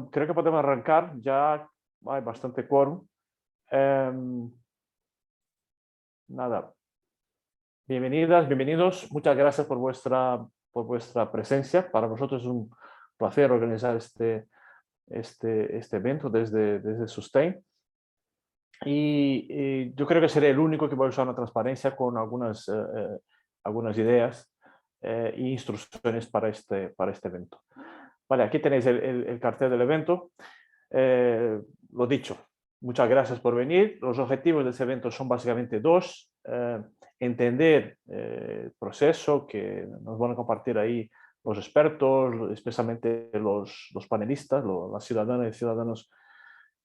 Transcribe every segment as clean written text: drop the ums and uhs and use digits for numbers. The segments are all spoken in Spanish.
Creo que podemos arrancar, ya hay bastante quórum. Em, Nada, bienvenidas, bienvenidos. Muchas gracias por vuestra presencia. Para nosotros es un placer organizar este evento desde Sustain. Y yo creo que seré el único que va a usar una transparencia con algunas ideas e instrucciones para este evento. Vale, aquí tenéis el cartel del evento. Lo dicho, muchas gracias por venir. Los objetivos de este evento son básicamente dos. Entender el proceso que nos van a compartir ahí los expertos, especialmente los panelistas, las ciudadanas y ciudadanos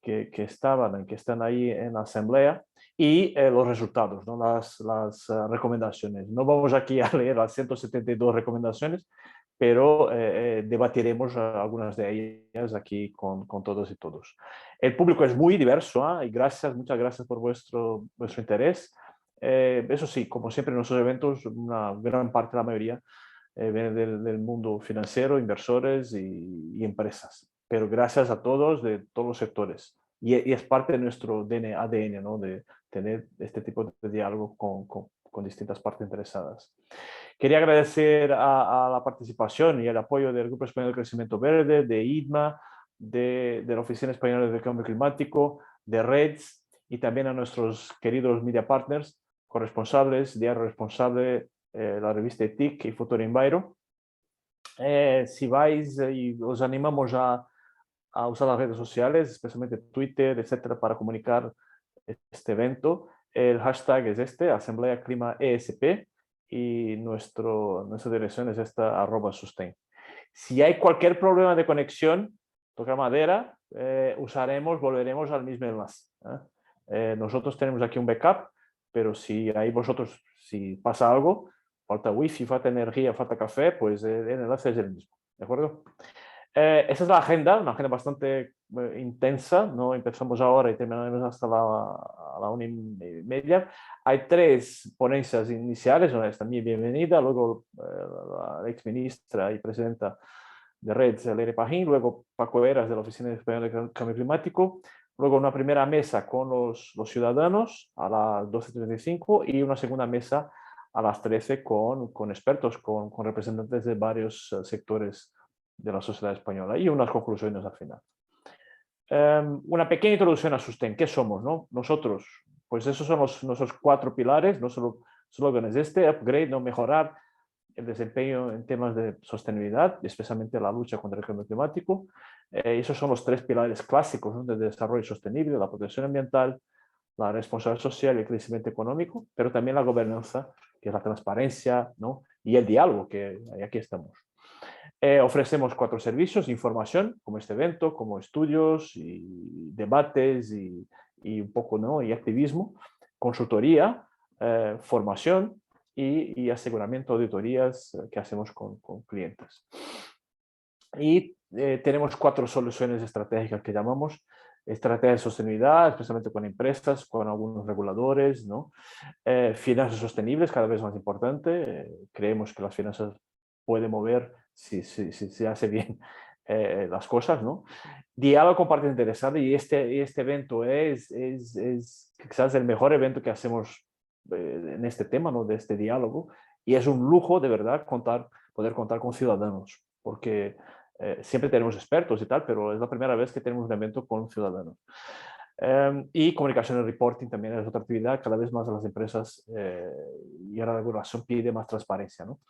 que están ahí en la asamblea y los resultados, ¿no? Las recomendaciones. No vamos aquí a leer las 172 recomendaciones, pero debatiremos algunas de ellas aquí con todos y todos. El público es muy diverso, y muchas gracias por vuestro interés. Eso sí, como siempre en nuestros eventos, una gran parte, la mayoría, viene del mundo financiero, inversores y empresas. Pero gracias a todos de todos los sectores. Y es parte de nuestro ADN, ¿no? De tener este tipo de diálogo con distintas partes interesadas. Quería agradecer a la participación y el apoyo del Grupo Español de Crecimiento Verde, de IDMA, de la Oficina Española de Cambio Climático, de REDS y también a nuestros queridos media partners, corresponsables, Diario Responsable, la revista ETIC y Futuro Enviro. Si vais y os animamos a usar las redes sociales, especialmente Twitter, etcétera, para comunicar este evento. El hashtag es Asamblea Clima ESP, y nuestra dirección es esta, @sustain. Si hay cualquier problema de conexión, toca madera, volveremos al mismo enlace. Nosotros tenemos aquí un backup, pero si si pasa algo, falta wifi, falta energía, falta café, pues el enlace es el mismo. ¿De acuerdo? Esa es la agenda, una agenda bastante intensa, ¿no? Empezamos ahora y terminaremos hasta la 1:30. Hay 3 ponencias iniciales, una es también bienvenida, luego la exministra y presidenta de Red, Leire Pajín, luego Paco Eras de la Oficina Española de Cambio Climático, luego una primera mesa con los ciudadanos a las 12:35 y una segunda mesa a las 13 con expertos, con representantes de varios sectores de la sociedad española y unas conclusiones al final. Una pequeña introducción a Sustain. ¿Qué somos? ¿No? Nosotros, pues esos son nuestros 4 pilares, no solo slogans upgrade, no mejorar el desempeño en temas de sostenibilidad, especialmente la lucha contra el cambio climático. Esos son los 3 pilares clásicos, ¿no? De desarrollo sostenible, la protección ambiental, la responsabilidad social y el crecimiento económico, pero también la gobernanza, que es la transparencia, ¿no? Y el diálogo, que aquí estamos. Ofrecemos 4 servicios: información, como este evento, como estudios y debates y un poco, ¿no? Y activismo, consultoría, formación y aseguramiento, auditorías que hacemos con clientes. Y tenemos 4 soluciones estratégicas que llamamos estrategia de sostenibilidad, especialmente con empresas, con algunos reguladores, ¿no? Finanzas sostenibles, cada vez más importante. Creemos que las finanzas pueden mover si se hace bien las cosas, ¿no? Diálogo con partes interesadas, y este evento es quizás el mejor evento que hacemos en este tema, ¿no? De este diálogo, y es un lujo de verdad poder contar con ciudadanos, porque siempre tenemos expertos y tal, pero es la primera vez que tenemos un evento con ciudadanos. Y comunicación y reporting también es otra actividad. Cada vez más las empresas y la regulación pide más transparencia, ¿no?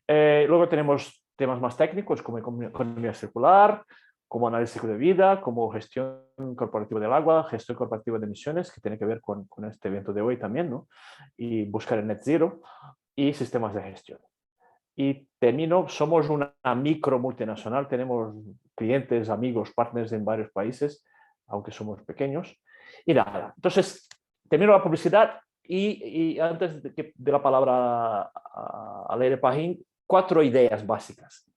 Luego tenemos temas más técnicos como economía circular, como análisis de vida, como gestión corporativa del agua, gestión corporativa de emisiones, que tiene que ver con este evento de hoy también, ¿no? Y buscar el net zero, y sistemas de gestión. Y termino, somos una micro multinacional, tenemos clientes, amigos, partners en varios países, aunque somos pequeños. Y nada, entonces termino la publicidad y antes de la palabra a Leire Pajín, 4 ideas básicas.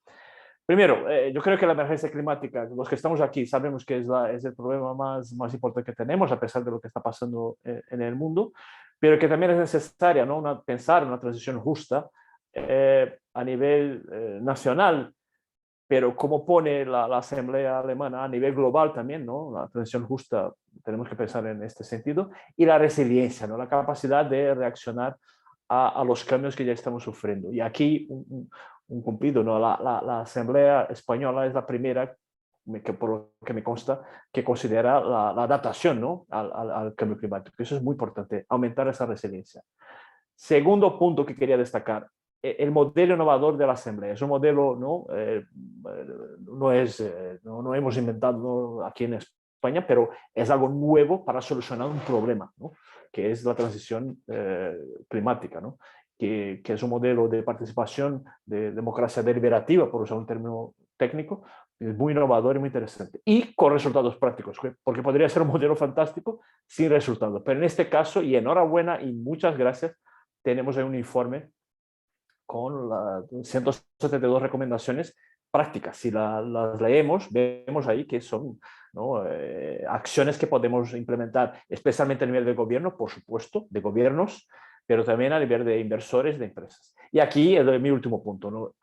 Primero, yo creo que la emergencia climática, los que estamos aquí sabemos que es el problema más importante que tenemos, a pesar de lo que está pasando en el mundo, pero que también es necesaria, ¿no? Pensar en una transición justa a nivel nacional, pero como pone la Asamblea Alemana a nivel global también, ¿no? La transición justa, tenemos que pensar en este sentido, y la resiliencia, ¿no? La capacidad de reaccionar a los cambios que ya estamos sufriendo. Y aquí un cumplido, ¿no? La Asamblea Española es la primera, que por lo que me consta, que considera la adaptación, ¿no? Al cambio climático. Eso es muy importante, aumentar esa resiliencia. Segundo punto que quería destacar, el modelo innovador de la Asamblea. Es un modelo, ¿no? No hemos inventado aquí en España, pero es algo nuevo para solucionar un problema, ¿no? Que es la transición climática, ¿no? Que es un modelo de participación, de democracia deliberativa, por usar un término técnico, es muy innovador y muy interesante. Y con resultados prácticos, porque podría ser un modelo fantástico sin resultados. Pero en este caso, y enhorabuena y muchas gracias, tenemos ahí un informe con las 172 recomendaciones prácticas. Si las leemos, vemos ahí que son, ¿no? Acciones que podemos implementar, especialmente a nivel de gobierno, por supuesto, de gobiernos, pero también a nivel de inversores, de empresas. Y aquí es mi último punto, ¿no?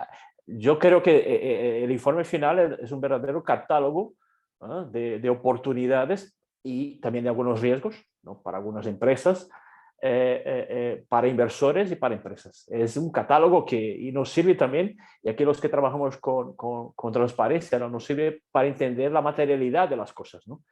Yo creo que el informe final es un verdadero catálogo, ¿no? de oportunidades y también de algunos riesgos, ¿no? Para algunas empresas, para inversores y para empresas. Es un catálogo y nos sirve también, y aquí los que trabajamos con transparencia, ¿no? Nos sirve para entender la materialidad de las cosas, ¿no?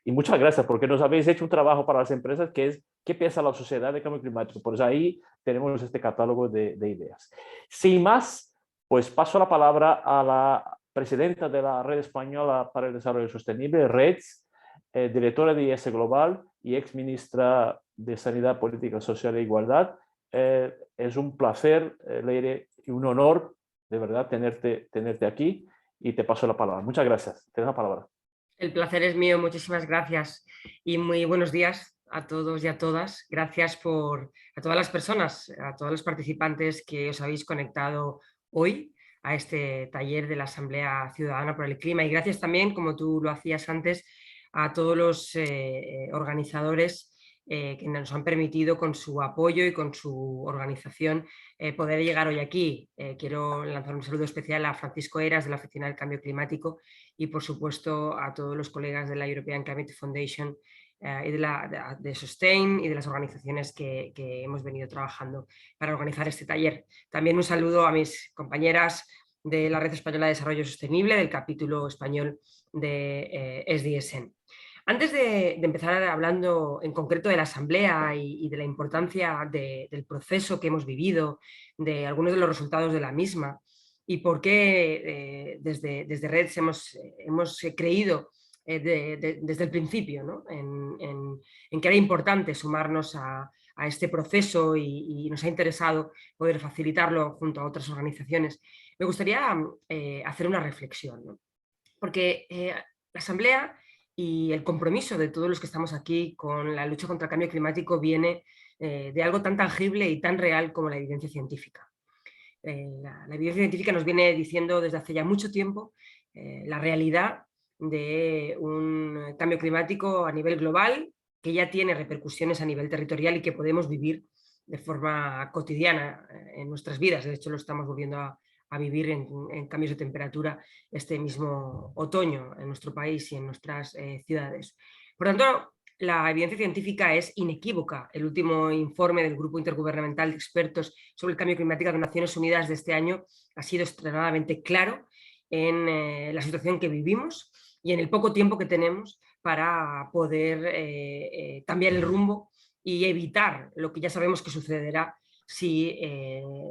Y muchas gracias porque nos habéis hecho un trabajo para las empresas que es qué piensa la sociedad de cambio climático. Pues ahí tenemos este catálogo de ideas. Sin más, pues paso la palabra a la presidenta de la Red Española para el Desarrollo Sostenible, REDS, directora de IS Global y ex ministra de Sanidad, Política Social e Igualdad. Es un placer, Leire, y un honor, de verdad, tenerte aquí, y te paso la palabra. Muchas gracias. Tienes la palabra. El placer es mío, muchísimas gracias y muy buenos días a todos y a todas. Gracias a todas las personas, a todos los participantes que os habéis conectado hoy a este taller de la Asamblea Ciudadana por el Clima, y gracias también, como tú lo hacías antes, a todos los organizadores que nos han permitido con su apoyo y con su organización poder llegar hoy aquí. Quiero lanzar un saludo especial a Francisco Eras de la Oficina del Cambio Climático y por supuesto a todos los colegas de la European Climate Foundation y de Sustain y de las organizaciones que hemos venido trabajando para organizar este taller. También un saludo a mis compañeras de la Red Española de Desarrollo Sostenible, del capítulo español de SDSN. Antes de empezar hablando en concreto de la Asamblea y de la importancia del proceso que hemos vivido, de algunos de los resultados de la misma y por qué desde Reds hemos creído desde el principio, ¿no? en que era importante sumarnos a este proceso y nos ha interesado poder facilitarlo junto a otras organizaciones, me gustaría hacer una reflexión, ¿no? Porque la Asamblea y el compromiso de todos los que estamos aquí con la lucha contra el cambio climático viene de algo tan tangible y tan real como la evidencia científica. La evidencia científica nos viene diciendo desde hace ya mucho tiempo la realidad de un cambio climático a nivel global que ya tiene repercusiones a nivel territorial y que podemos vivir de forma cotidiana en nuestras vidas. De hecho, lo estamos volviendo a vivir en cambios de temperatura este mismo otoño en nuestro país y en nuestras ciudades. Por tanto, la evidencia científica es inequívoca. El último informe del Grupo Intergubernamental de Expertos sobre el Cambio Climático de Naciones Unidas de este año ha sido extremadamente claro en la situación que vivimos y en el poco tiempo que tenemos para poder cambiar el rumbo y evitar lo que ya sabemos que sucederá si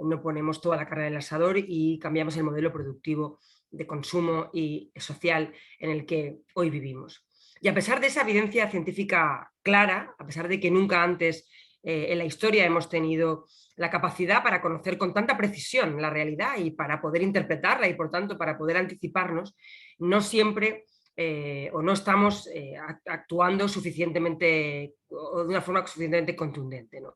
no ponemos toda la carne en el asador y cambiamos el modelo productivo de consumo y social en el que hoy vivimos. Y a pesar de esa evidencia científica clara, a pesar de que nunca antes en la historia hemos tenido la capacidad para conocer con tanta precisión la realidad y para poder interpretarla y por tanto para poder anticiparnos, no siempre o no estamos actuando suficientemente o de una forma suficientemente contundente, ¿no?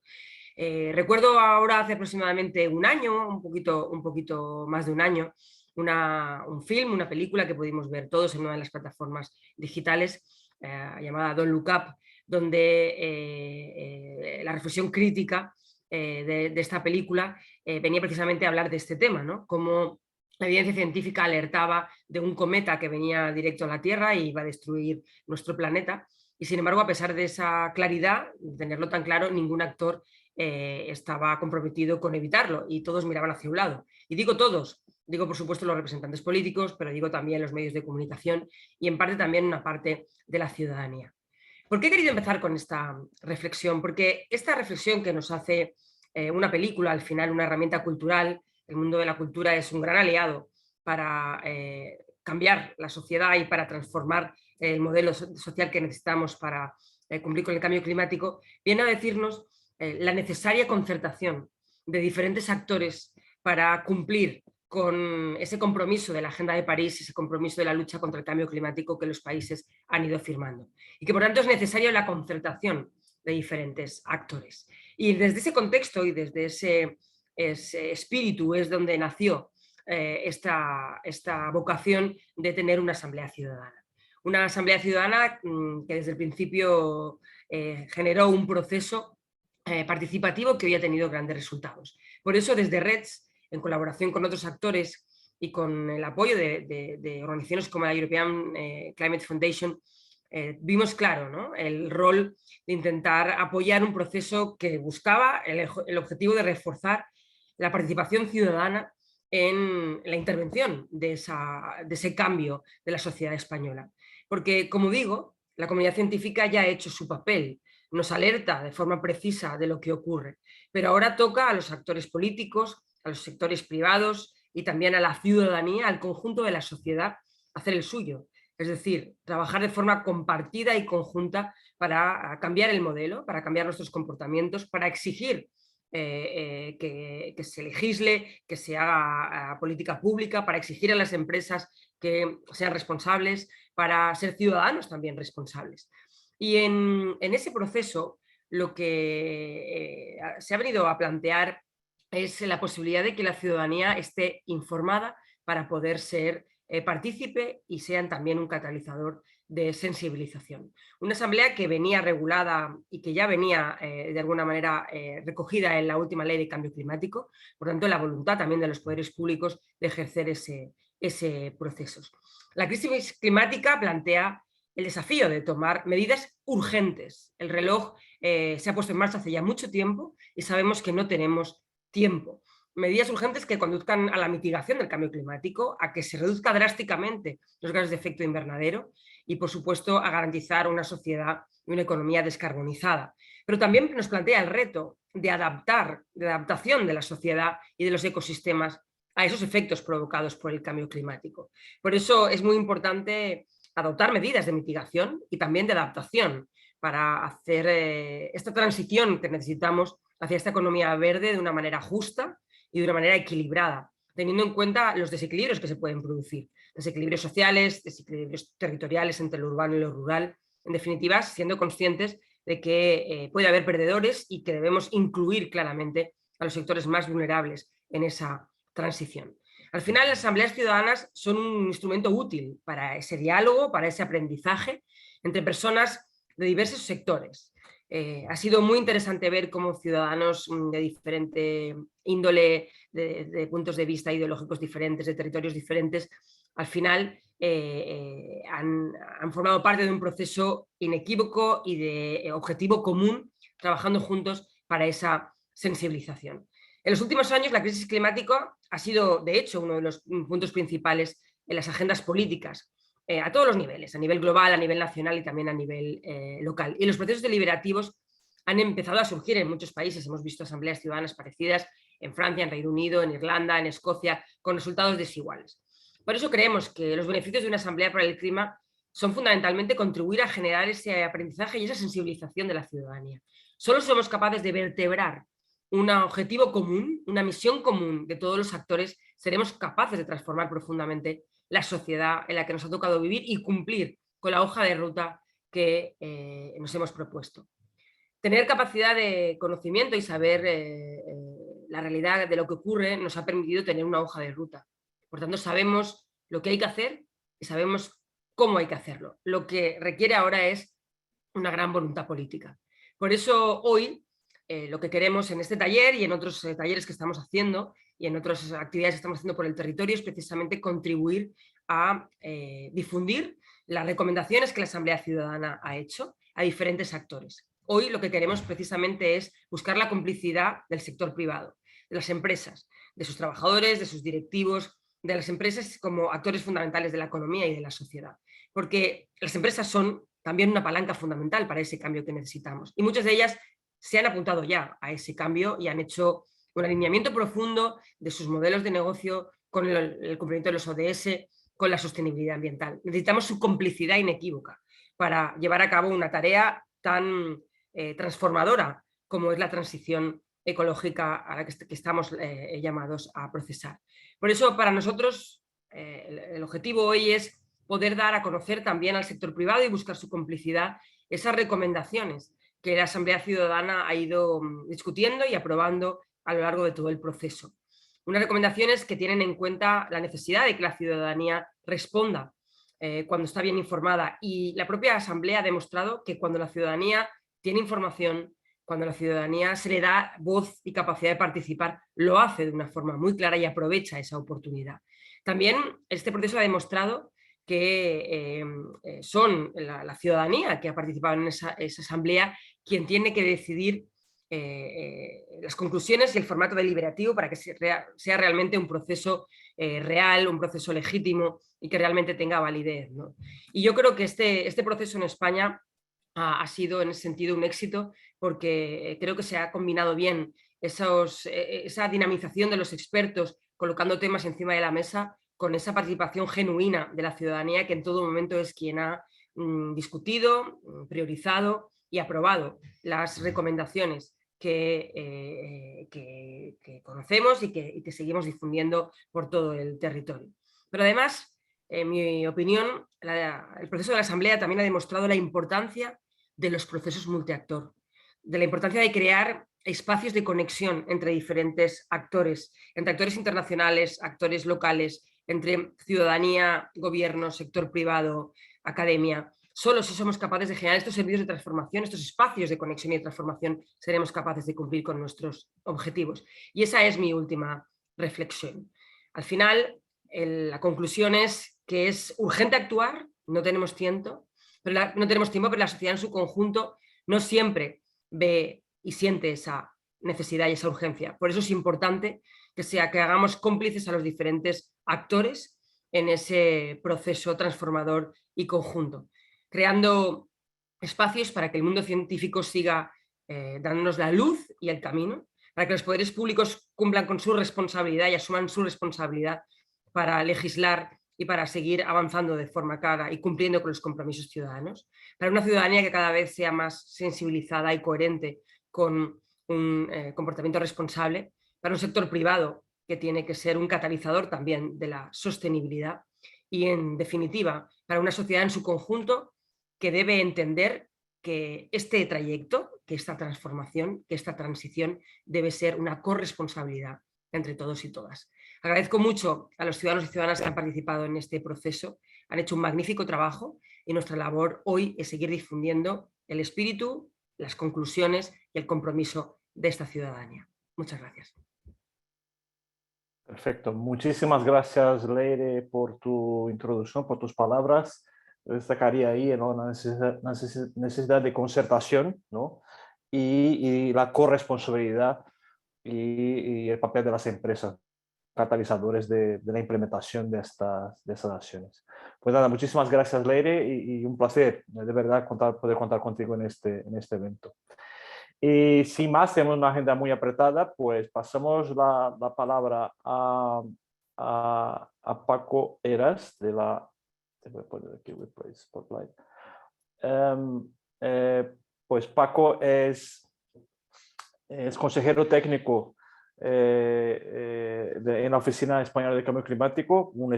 Recuerdo ahora hace aproximadamente un año, un poquito más de un año, un film, una película que pudimos ver todos en una de las plataformas digitales llamada Don't Look Up, donde la reflexión crítica de esta película venía precisamente a hablar de este tema, ¿no? Cómo La evidencia científica alertaba de un cometa que venía directo a la Tierra y iba a destruir nuestro planeta. Y sin embargo, a pesar de esa claridad, de tenerlo tan claro, ningún actor estaba comprometido con evitarlo y todos miraban hacia un lado. Y digo todos, digo por supuesto los representantes políticos, pero digo también los medios de comunicación y en parte también una parte de la ciudadanía. ¿Por qué he querido empezar con esta reflexión? Porque esta reflexión que nos hace una película, al final una herramienta cultural, el mundo de la cultura es un gran aliado para cambiar la sociedad y para transformar el modelo social que necesitamos para cumplir con el cambio climático, viene a decirnos la necesaria concertación de diferentes actores para cumplir con ese compromiso de la Agenda de París, ese compromiso de la lucha contra el cambio climático que los países han ido firmando. Y que por tanto es necesaria la concertación de diferentes actores. Y desde ese contexto y desde ese espíritu es donde nació esta vocación de tener una asamblea ciudadana. Una asamblea ciudadana que desde el principio generó un proceso participativo que hoy ha tenido grandes resultados. Por eso desde REDS, en colaboración con otros actores y con el apoyo de organizaciones como la European Climate Foundation, vimos claro, ¿no?, el rol de intentar apoyar un proceso que buscaba el objetivo de reforzar la participación ciudadana en la intervención de ese cambio de la sociedad española. Porque, como digo, la comunidad científica ya ha hecho su papel, nos alerta de forma precisa de lo que ocurre, pero ahora toca a los actores políticos, a los sectores privados y también a la ciudadanía, al conjunto de la sociedad, hacer el suyo. Es decir, trabajar de forma compartida y conjunta para cambiar el modelo, para cambiar nuestros comportamientos, para exigir que se legisle, que se haga política pública, para exigir a las empresas que sean responsables, para ser ciudadanos también responsables. Y en ese proceso lo que se ha venido a plantear es la posibilidad de que la ciudadanía esté informada para poder ser partícipe y sean también un catalizador de sensibilización. Una asamblea que venía regulada y que ya venía de alguna manera recogida en la última ley de cambio climático, por tanto la voluntad también de los poderes públicos de ejercer ese proceso. La crisis climática plantea el desafío de tomar medidas urgentes. El reloj se ha puesto en marcha hace ya mucho tiempo y sabemos que no tenemos tiempo. Medidas urgentes que conduzcan a la mitigación del cambio climático, a que se reduzca drásticamente los gases de efecto invernadero y, por supuesto, a garantizar una sociedad y una economía descarbonizada. Pero también nos plantea el reto de adaptación de la sociedad y de los ecosistemas a esos efectos provocados por el cambio climático. Por eso es muy importante adoptar medidas de mitigación y también de adaptación para hacer esta transición que necesitamos hacia esta economía verde de una manera justa y de una manera equilibrada, teniendo en cuenta los desequilibrios que se pueden producir, desequilibrios sociales, desequilibrios territoriales entre lo urbano y lo rural, en definitiva, siendo conscientes de que puede haber perdedores y que debemos incluir claramente a los sectores más vulnerables en esa transición. Al final, las asambleas ciudadanas son un instrumento útil para ese diálogo, para ese aprendizaje entre personas de diversos sectores. Ha sido muy interesante ver cómo ciudadanos de diferente índole, de puntos de vista ideológicos diferentes, de territorios diferentes, al final han formado parte de un proceso inequívoco y de objetivo común, trabajando juntos para esa sensibilización. En los últimos años, la crisis climática ha sido, de hecho, uno de los puntos principales en las agendas políticas, a todos los niveles, a nivel global, a nivel nacional y también a nivel local. Y los procesos deliberativos han empezado a surgir en muchos países. Hemos visto asambleas ciudadanas parecidas en Francia, en Reino Unido, en Irlanda, en Escocia, con resultados desiguales. Por eso creemos que los beneficios de una asamblea para el clima son fundamentalmente contribuir a generar ese aprendizaje y esa sensibilización de la ciudadanía. Solo somos capaces de vertebrar un objetivo común, una misión común de todos los actores, seremos capaces de transformar profundamente la sociedad en la que nos ha tocado vivir y cumplir con la hoja de ruta que nos hemos propuesto. Tener capacidad de conocimiento y saber la realidad de lo que ocurre nos ha permitido tener una hoja de ruta. Por tanto, sabemos lo que hay que hacer y sabemos cómo hay que hacerlo. Lo que requiere ahora es una gran voluntad política. Por eso hoy lo que queremos en este taller y en otros talleres que estamos haciendo y en otras actividades que estamos haciendo por el territorio es precisamente contribuir a difundir las recomendaciones que la Asamblea Ciudadana ha hecho a diferentes actores. Hoy lo que queremos precisamente es buscar la complicidad del sector privado, de las empresas, de sus trabajadores, de sus directivos, de las empresas como actores fundamentales de la economía y de la sociedad. Porque las empresas son también una palanca fundamental para ese cambio que necesitamos. Y muchas de ellas se han apuntado ya a ese cambio y han hecho un alineamiento profundo de sus modelos de negocio con el cumplimiento de los ODS, con la sostenibilidad ambiental. Necesitamos su complicidad inequívoca para llevar a cabo una tarea tan transformadora como es la transición ecológica a la que estamos llamados a procesar. Por eso, para nosotros, el objetivo hoy es poder dar a conocer también al sector privado y buscar su complicidad esas recomendaciones que la Asamblea Ciudadana ha ido discutiendo y aprobando a lo largo de todo el proceso. Unas recomendaciones que tienen en cuenta la necesidad de que la ciudadanía responda cuando está bien informada, y la propia Asamblea ha demostrado que cuando la ciudadanía tiene información, cuando a la ciudadanía se le da voz y capacidad de participar, lo hace de una forma muy clara y aprovecha esa oportunidad. También este proceso ha demostrado que son la ciudadanía que ha participado en esa asamblea quien tiene que decidir las conclusiones y el formato deliberativo para que sea realmente un proceso real, un proceso legítimo y que realmente tenga validez, ¿no? Y yo creo que este proceso en España ha sido en ese sentido un éxito, porque creo que se ha combinado bien esa dinamización de los expertos colocando temas encima de la mesa con esa participación genuina de la ciudadanía, que en todo momento es quien ha discutido, priorizado y aprobado las recomendaciones que conocemos y que seguimos difundiendo por todo el territorio. Pero además, en mi opinión, el proceso de la Asamblea también ha demostrado la importancia de los procesos multiactor, de la importancia de crear espacios de conexión entre diferentes actores, entre actores internacionales, actores locales, entre ciudadanía, gobierno, sector privado, academia. Solo si somos capaces de generar estos servicios de transformación, estos espacios de conexión y de transformación, seremos capaces de cumplir con nuestros objetivos. Y esa es mi última reflexión. Al final, la conclusión es que es urgente actuar, no tenemos tiempo, pero la sociedad en su conjunto no siempre ve y siente esa necesidad y esa urgencia. Por eso es importante que hagamos cómplices a los diferentes actores en ese proceso transformador y conjunto, creando espacios para que el mundo científico siga dándonos la luz y el camino, para que los poderes públicos cumplan con su responsabilidad y asuman su responsabilidad para legislar y para seguir avanzando de forma clara y cumpliendo con los compromisos ciudadanos, para una ciudadanía que cada vez sea más sensibilizada y coherente con un comportamiento responsable, para un sector privado que tiene que ser un catalizador también de la sostenibilidad y, en definitiva, para una sociedad en su conjunto que debe entender que este trayecto, que esta transformación, que esta transición debe ser una corresponsabilidad entre todos y todas. Agradezco mucho a los ciudadanos y ciudadanas que han participado en este proceso, han hecho un magnífico trabajo y nuestra labor hoy es seguir difundiendo el espíritu, las conclusiones y el compromiso de esta ciudadanía. Muchas gracias. Perfecto. Muchísimas gracias, Leire, por tu introducción, por tus palabras. Destacaría ahí, ¿no?, la necesidad de concertación, ¿no?, y la corresponsabilidad y el papel de las empresas catalizadores de la implementación de estas acciones. Pues nada, muchísimas gracias, Leire, y un placer, de verdad, poder contar contigo en este evento. Y sin más, tenemos una agenda muy apretada, pues pasamos la palabra a Paco Heras, de la... Te voy a poner aquí Replace Spotlight. Pues Paco es consejero técnico en la Oficina Española de Cambio Climático, un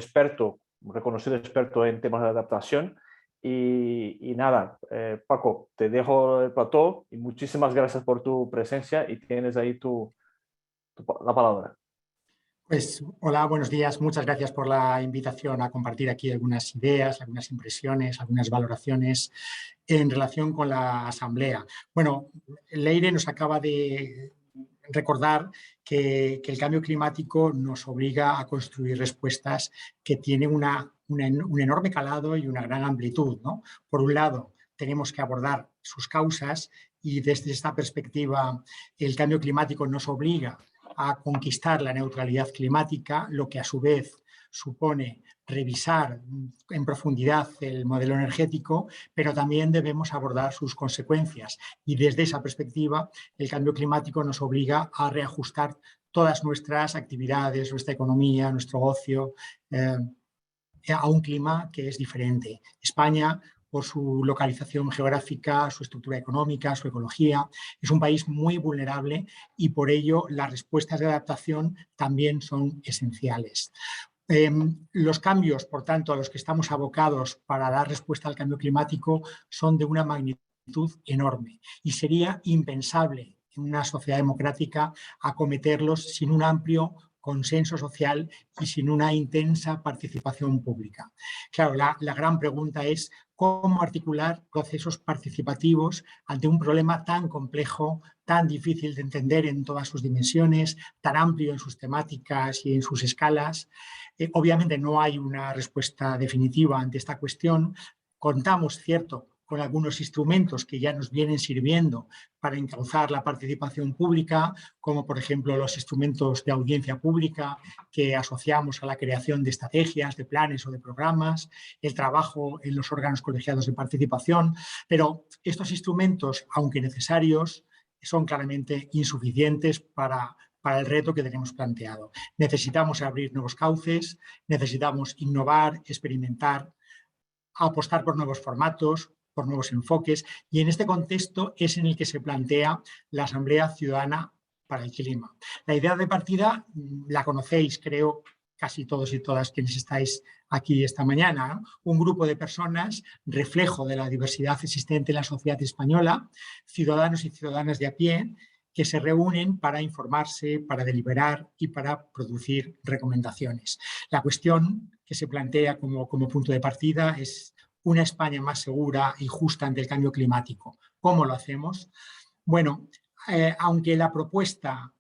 reconocido experto en temas de adaptación. Y nada, Paco, te dejo el plató y muchísimas gracias por tu presencia y tienes ahí la palabra. Pues hola, buenos días. Muchas gracias por la invitación a compartir aquí algunas ideas, algunas impresiones, algunas valoraciones en relación con la Asamblea. Bueno, Leire nos acaba de recordar que el cambio climático nos obliga a construir respuestas que tienen un enorme calado y una gran amplitud, ¿no? Por un lado, tenemos que abordar sus causas y desde esta perspectiva el cambio climático nos obliga a conquistar la neutralidad climática, lo que a su vez supone revisar en profundidad el modelo energético, pero también debemos abordar sus consecuencias. Y desde esa perspectiva, el cambio climático nos obliga a reajustar todas nuestras actividades, nuestra economía, nuestro ocio, a un clima que es diferente. España, por su localización geográfica, su estructura económica, su ecología, es un país muy vulnerable y por ello las respuestas de adaptación también son esenciales. Los cambios, por tanto, a los que estamos abocados para dar respuesta al cambio climático son de una magnitud enorme y sería impensable en una sociedad democrática acometerlos sin un amplio consenso social y sin una intensa participación pública. Claro, la gran pregunta es cómo articular procesos participativos ante un problema tan complejo, tan difícil de entender en todas sus dimensiones, tan amplio en sus temáticas y en sus escalas. Obviamente no hay una respuesta definitiva ante esta cuestión. Contamos, cierto, con algunos instrumentos que ya nos vienen sirviendo para encauzar la participación pública, como por ejemplo los instrumentos de audiencia pública que asociamos a la creación de estrategias, de planes o de programas, el trabajo en los órganos colegiados de participación, pero estos instrumentos, aunque necesarios, son claramente insuficientes para el reto que tenemos planteado. Necesitamos abrir nuevos cauces, necesitamos innovar, experimentar, apostar por nuevos formatos, por nuevos enfoques, y en este contexto es en el que se plantea la Asamblea Ciudadana para el Clima. La idea de partida la conocéis, creo, casi todos y todas quienes estáis aquí esta mañana, ¿no? Un grupo de personas, reflejo de la diversidad existente en la sociedad española, ciudadanos y ciudadanas de a pie, que se reúnen para informarse, para deliberar y para producir recomendaciones. La cuestión que se plantea como punto de partida es una España más segura y justa ante el cambio climático. ¿Cómo lo hacemos? Bueno, aunque la propuesta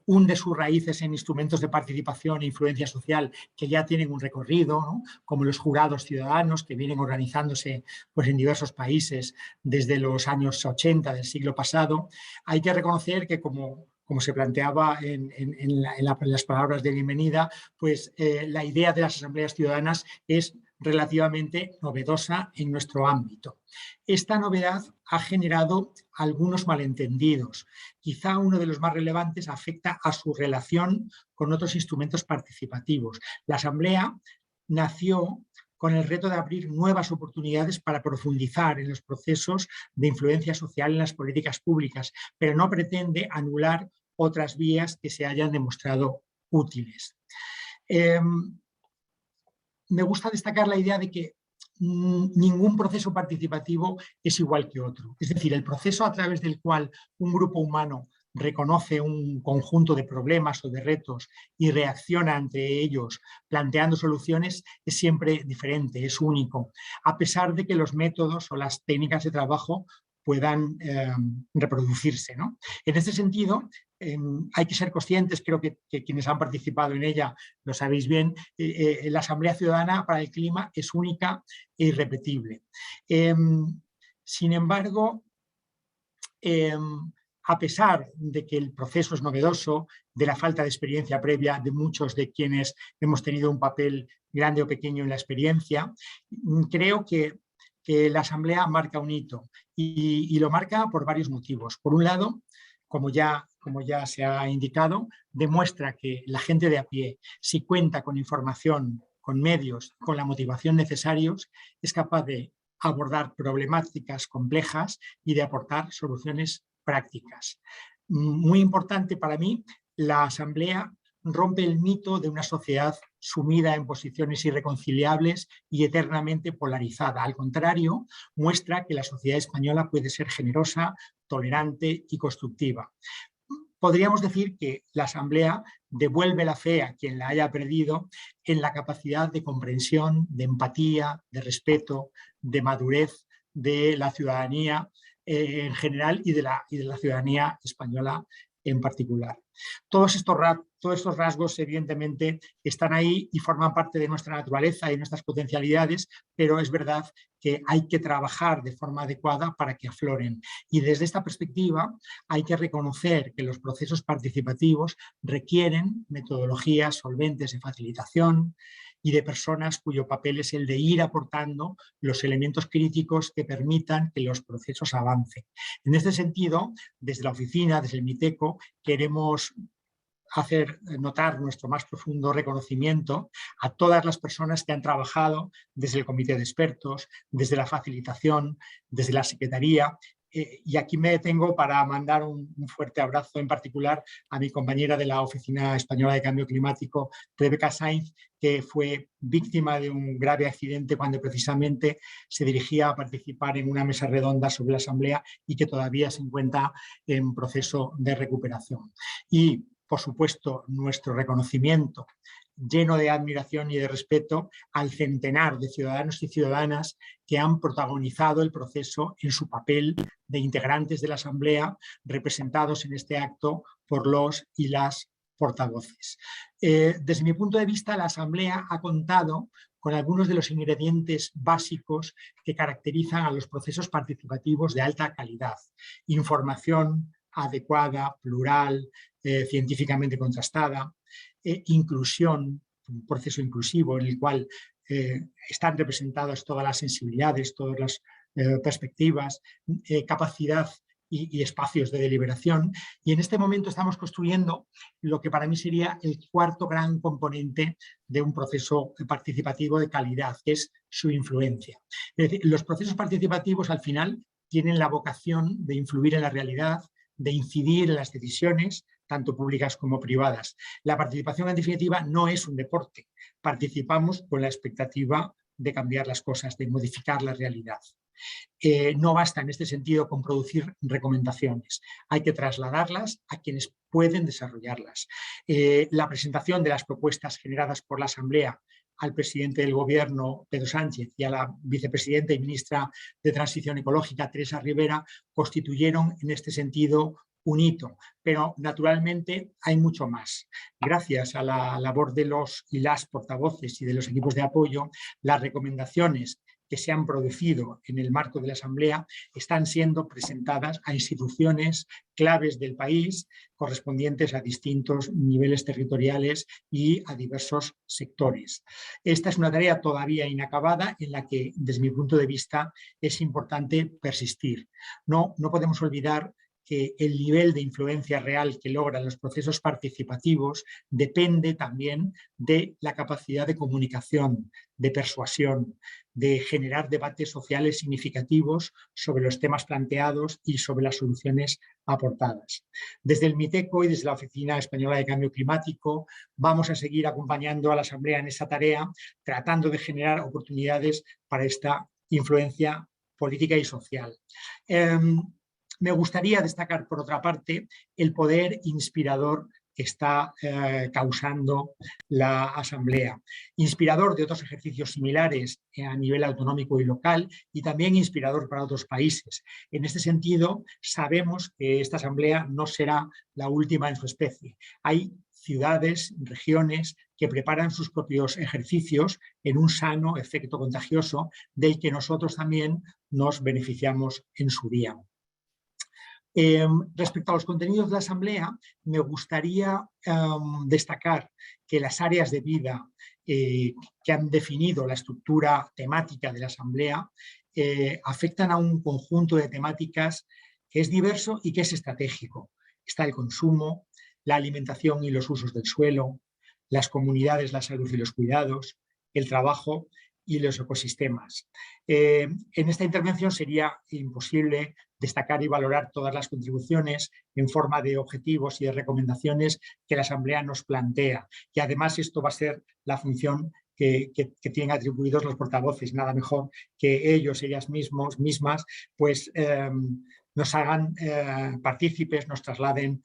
hunde sus raíces en instrumentos de participación e influencia social que ya tienen un recorrido, ¿no? Como los jurados ciudadanos que vienen organizándose pues, en diversos países desde los años 80 del siglo pasado, hay que reconocer que como se planteaba en las palabras de bienvenida, pues la idea de las asambleas ciudadanas es relativamente novedosa en nuestro ámbito. Esta novedad ha generado algunos malentendidos. Quizá uno de los más relevantes afecta a su relación con otros instrumentos participativos. La Asamblea nació con el reto de abrir nuevas oportunidades para profundizar en los procesos de influencia social en las políticas públicas, pero no pretende anular otras vías que se hayan demostrado útiles. Me gusta destacar la idea de que ningún proceso participativo es igual que otro. Es decir, el proceso a través del cual un grupo humano reconoce un conjunto de problemas o de retos y reacciona ante ellos planteando soluciones es siempre diferente, es único, a pesar de que los métodos o las técnicas de trabajo puedan reproducirse, ¿no? En este sentido, hay que ser conscientes, creo que quienes han participado en ella lo sabéis bien, la Asamblea Ciudadana para el Clima es única e irrepetible. Sin embargo, a pesar de que el proceso es novedoso, de la falta de experiencia previa de muchos de quienes hemos tenido un papel grande o pequeño en la experiencia, creo que la Asamblea marca un hito y lo marca por varios motivos. Por un lado, como ya se ha indicado, demuestra que la gente de a pie, si cuenta con información, con medios, con la motivación necesarios, es capaz de abordar problemáticas complejas y de aportar soluciones prácticas. Muy importante para mí, la Asamblea rompe el mito de una sociedad sumida en posiciones irreconciliables y eternamente polarizada. Al contrario, muestra que la sociedad española puede ser generosa, tolerante y constructiva. Podríamos decir que la Asamblea devuelve la fe a quien la haya perdido en la capacidad de comprensión, de empatía, de respeto, de madurez de la ciudadanía en general y de la ciudadanía española en particular. Todos estos rasgos, evidentemente, están ahí y forman parte de nuestra naturaleza y nuestras potencialidades, pero es verdad que hay que trabajar de forma adecuada para que afloren. Y desde esta perspectiva hay que reconocer que los procesos participativos requieren metodologías solventes de facilitación y de personas cuyo papel es el de ir aportando los elementos críticos que permitan que los procesos avancen. En este sentido, desde la oficina, desde el MITECO, queremos hacer notar nuestro más profundo reconocimiento a todas las personas que han trabajado desde el comité de expertos, desde la facilitación, desde la secretaría. Y aquí me detengo para mandar un fuerte abrazo en particular a mi compañera de la Oficina Española de Cambio Climático, Rebeca Sainz, que fue víctima de un grave accidente cuando precisamente se dirigía a participar en una mesa redonda sobre la Asamblea y que todavía se encuentra en proceso de recuperación. Y, por supuesto, nuestro reconocimiento lleno de admiración y de respeto al centenar de ciudadanos y ciudadanas que han protagonizado el proceso en su papel de integrantes de la Asamblea, representados en este acto por los y las portavoces. Desde mi punto de vista, la Asamblea ha contado con algunos de los ingredientes básicos que caracterizan a los procesos participativos de alta calidad: información adecuada, plural, científicamente contrastada, inclusión, un proceso inclusivo en el cual están representadas todas las sensibilidades, todas las perspectivas, capacidad y espacios de deliberación. Y en este momento estamos construyendo lo que para mí sería el cuarto gran componente de un proceso participativo de calidad, que es su influencia. Es decir, los procesos participativos al final tienen la vocación de influir en la realidad, de incidir en las decisiones, tanto públicas como privadas. La participación, en definitiva, no es un deporte. Participamos con la expectativa de cambiar las cosas, de modificar la realidad. No basta en este sentido con producir recomendaciones, hay que trasladarlas a quienes pueden desarrollarlas. La presentación de las propuestas generadas por la Asamblea al presidente del Gobierno, Pedro Sánchez, y a la vicepresidenta y ministra de Transición Ecológica, Teresa Rivera, constituyeron en este sentido un hito, pero naturalmente hay mucho más. Gracias a la labor de los y las portavoces y de los equipos de apoyo, las recomendaciones que se han producido en el marco de la Asamblea están siendo presentadas a instituciones claves del país, correspondientes a distintos niveles territoriales y a diversos sectores. Esta es una tarea todavía inacabada en la que, desde mi punto de vista, es importante persistir. No podemos olvidar que el nivel de influencia real que logran los procesos participativos depende también de la capacidad de comunicación, de persuasión, de generar debates sociales significativos sobre los temas planteados y sobre las soluciones aportadas. Desde el MITECO y desde la Oficina Española de Cambio Climático vamos a seguir acompañando a la Asamblea en esta tarea, tratando de generar oportunidades para esta influencia política y social. Me gustaría destacar, por otra parte, el poder inspirador que está causando la Asamblea. Inspirador de otros ejercicios similares a nivel autonómico y local, y también inspirador para otros países. En este sentido, sabemos que esta Asamblea no será la última en su especie. Hay ciudades, regiones que preparan sus propios ejercicios en un sano efecto contagioso del que nosotros también nos beneficiamos en su día. Respecto a los contenidos de la Asamblea, me gustaría destacar que las áreas de vida que han definido la estructura temática de la Asamblea afectan a un conjunto de temáticas que es diverso y que es estratégico. Está el consumo, la alimentación y los usos del suelo, las comunidades, la salud y los cuidados, el trabajo y los ecosistemas. En esta intervención sería imposible destacar y valorar todas las contribuciones en forma de objetivos y de recomendaciones que la Asamblea nos plantea. Y además esto va a ser la función que tienen atribuidos los portavoces, nada mejor que ellos, ellas mismas, pues nos hagan partícipes, nos trasladen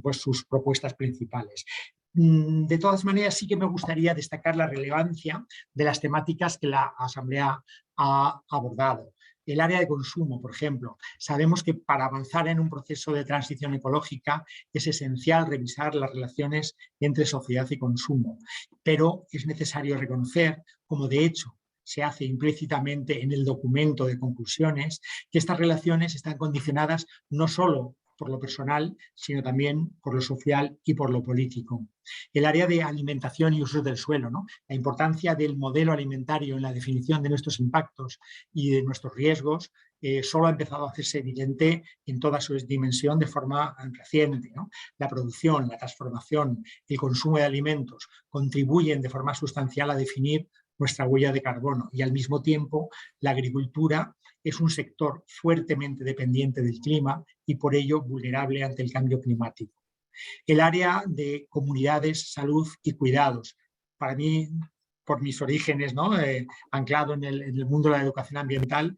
pues sus propuestas principales. De todas maneras, sí que me gustaría destacar la relevancia de las temáticas que la Asamblea ha abordado. El área de consumo, por ejemplo. Sabemos que para avanzar en un proceso de transición ecológica es esencial revisar las relaciones entre sociedad y consumo, pero es necesario reconocer, como de hecho se hace implícitamente en el documento de conclusiones, que estas relaciones están condicionadas no solo por lo personal, sino también por lo social y por lo político. El área de alimentación y usos del suelo, ¿no? La importancia del modelo alimentario en la definición de nuestros impactos y de nuestros riesgos solo ha empezado a hacerse evidente en toda su dimensión de forma reciente, ¿no? La producción, la transformación, el consumo de alimentos contribuyen de forma sustancial a definir nuestra huella de carbono y al mismo tiempo la agricultura es un sector fuertemente dependiente del clima y por ello vulnerable ante el cambio climático. El área de comunidades, salud y cuidados. Para mí, por mis orígenes, ¿no? Anclado en el mundo de la educación ambiental,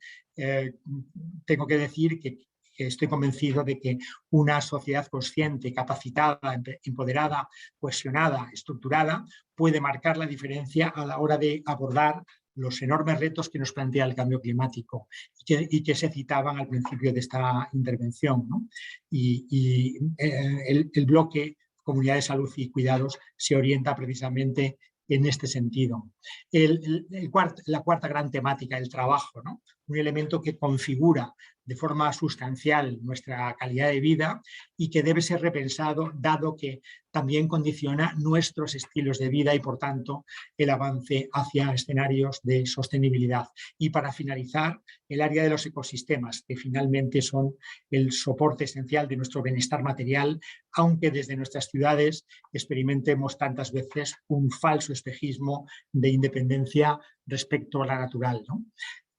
tengo que decir que estoy convencido de que una sociedad consciente, capacitada, empoderada, cohesionada, estructurada, puede marcar la diferencia a la hora de abordar los enormes retos que nos plantea el cambio climático y que se citaban al principio de esta intervención, ¿no? El bloque Comunidad de Salud y Cuidados se orienta precisamente en este sentido. La cuarta gran temática, el trabajo, ¿no? Un elemento que configura de forma sustancial nuestra calidad de vida y que debe ser repensado dado que también condiciona nuestros estilos de vida y por tanto el avance hacia escenarios de sostenibilidad. Y para finalizar, el área de los ecosistemas, que finalmente son el soporte esencial de nuestro bienestar material, aunque desde nuestras ciudades experimentemos tantas veces un falso espejismo de independencia respecto a la natural, ¿no?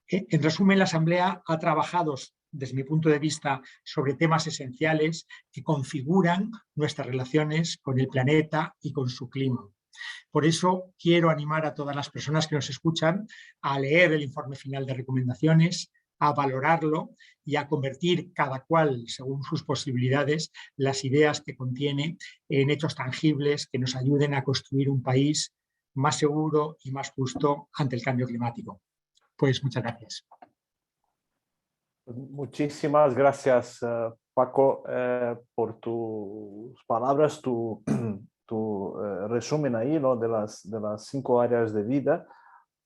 En resumen, la Asamblea ha trabajado, desde mi punto de vista, sobre temas esenciales que configuran nuestras relaciones con el planeta y con su clima. Por eso quiero animar a todas las personas que nos escuchan a leer el informe final de recomendaciones, a valorarlo y a convertir cada cual, según sus posibilidades, las ideas que contiene en hechos tangibles que nos ayuden a construir un país más seguro y más justo ante el cambio climático. Pues muchas gracias. Muchísimas gracias, Paco, por tus palabras, tu resumen ahí, ¿no? de las 5 áreas de vida.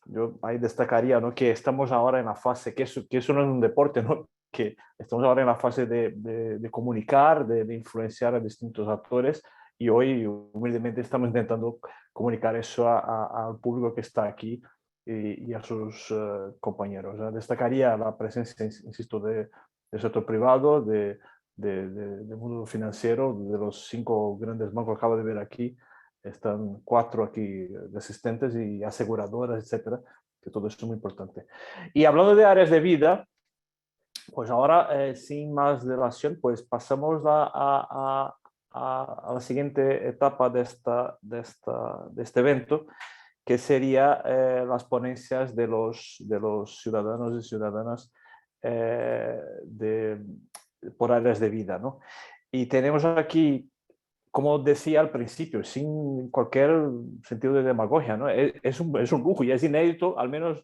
Yo ahí destacaría, ¿no? que estamos ahora en la fase, que eso no es un deporte, ¿no? que estamos ahora en la fase de comunicar, de influenciar a distintos actores y hoy humildemente estamos intentando comunicar eso al público que está aquí y a sus compañeros. Destacaría la presencia, insisto, del sector privado, del mundo financiero, de los 5 grandes bancos que acabo de ver aquí. Están 4 aquí de asistentes y aseguradoras, etcétera, que todo esto es muy importante. Y hablando de áreas de vida, pues ahora, sin más dilación, pues pasamos a la siguiente etapa de este evento, que sería las ponencias de los ciudadanos y ciudadanas por áreas de vida, ¿no? Y tenemos aquí, como decía al principio, sin cualquier sentido de demagogia, ¿no? Es un lujo y es inédito, al menos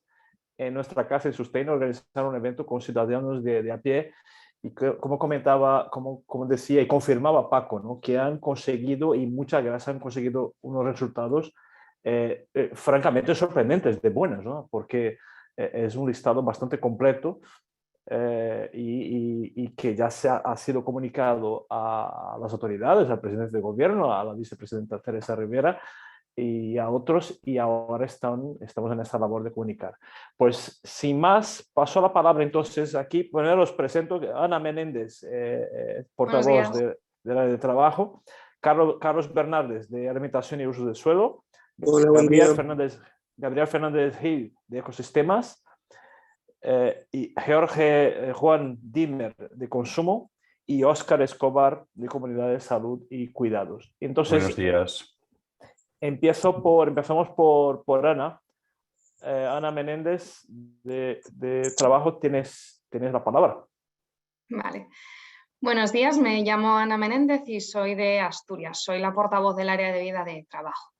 en nuestra casa de Sustain, organizar un evento con ciudadanos de a pie y como comentaba, como decía y confirmaba Paco, ¿no? que han conseguido, y muchas gracias, han conseguido unos resultados francamente sorprendentes, de buenos, ¿no? porque es un listado bastante completo y que ya ha sido comunicado a las autoridades, al presidente de gobierno, a la vicepresidenta Teresa Rivera y a otros, y ahora estamos en esta labor de comunicar. Pues sin más, paso la palabra entonces aquí, bueno, los presento a Ana Menéndez, portavoz del área de trabajo, Carlos Bernardes de alimentación y uso del suelo, Hola, Gabriel Fernández Gil de ecosistemas, y Jorge Juan Dimmer de consumo y Óscar Escobar de comunidades, salud y cuidados. Entonces, buenos días. Empezamos por Ana. Ana Menéndez de trabajo, tienes la palabra. Vale. Buenos días, me llamo Ana Menéndez y soy de Asturias. Soy la portavoz del área de vida de trabajo.